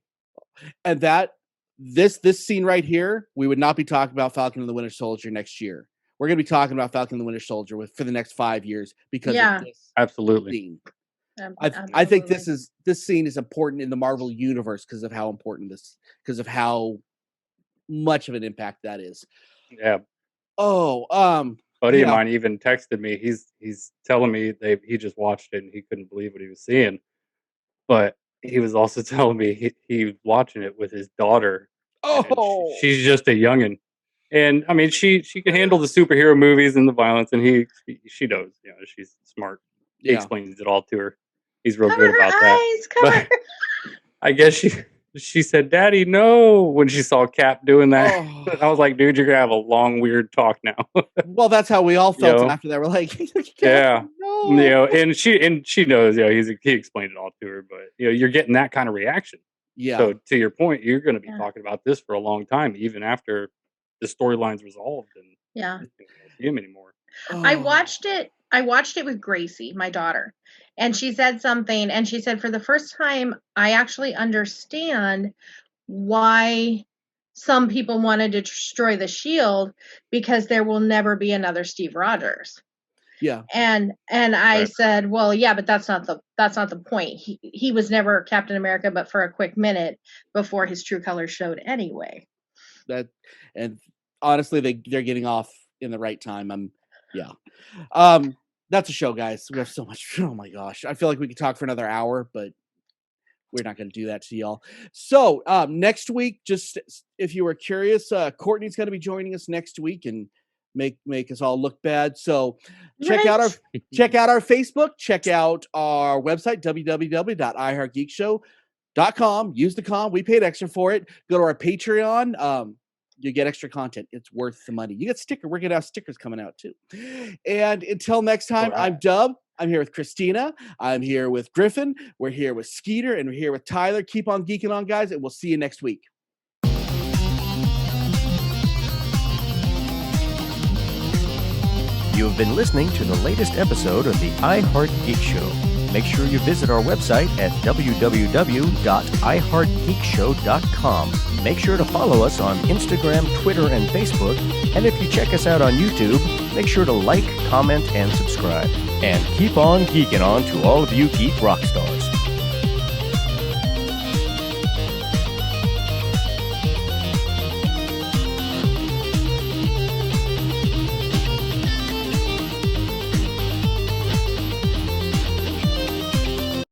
And that this scene right here, we would not be talking about Falcon and the Winter Soldier next year. We're going to be talking about Falcon and the Winter Soldier for the next 5 years because of this absolutely scene. I think this scene is important in the Marvel universe because of how important because of how much of an impact that is. Yeah. Oh, buddy of mine even texted me. He's telling me he just watched it and he couldn't believe what he was seeing. But he was also telling me he was watching it with his daughter. Oh, she's just a youngin'. And I mean, she can handle the superhero movies and the violence, and she knows. You know, she's smart. He explains it all to her. He's real good about that. But I guess she said, "Daddy, no," when she saw Cap doing that. Oh. I was like, "Dude, you're gonna have a long, weird talk now." Well, that's how we all felt after that. We're like, "Yeah, no." And she knows. He explained it all to her, but you're getting that kind of reaction. Yeah. So to your point, you're going to be talking about this for a long time, even after the storyline's resolved and you don't see him anymore. Oh. I watched it with Gracie, my daughter, and she said something, and she said, for the first time, I actually understand why some people wanted to destroy the shield, because there will never be another Steve Rogers. Yeah. And I said, well, yeah, but that's not the point. He was never Captain America, but for a quick minute before his true colors showed anyway. And honestly, they're getting off in the right time. That's a show, guys. We have so much. Oh my gosh. I feel like we could talk for another hour, but we're not going to do that to y'all. So next week, just if you were curious, Courtney's going to be joining us next week and make us all look bad. So check out our Facebook, check out our website, www.iheartgeekshow.com. Use the com. We paid extra for it. Go to our Patreon. You get extra content. It's worth the money. You get stickers. We're going to have stickers coming out too. And until next time, I'm Dub. I'm here with Christina. I'm here with Griffin. We're here with Skeeter, and we're here with Tyler. Keep on geeking on, guys, and we'll see you next week. You have been listening to the latest episode of the iHeart Geek Show. Make sure you visit our website at www.iheartgeekshow.com. Make sure to follow us on Instagram, Twitter, and Facebook. And if you check us out on YouTube, make sure to like, comment, and subscribe. And keep on geeking on to all of you geek rock stars.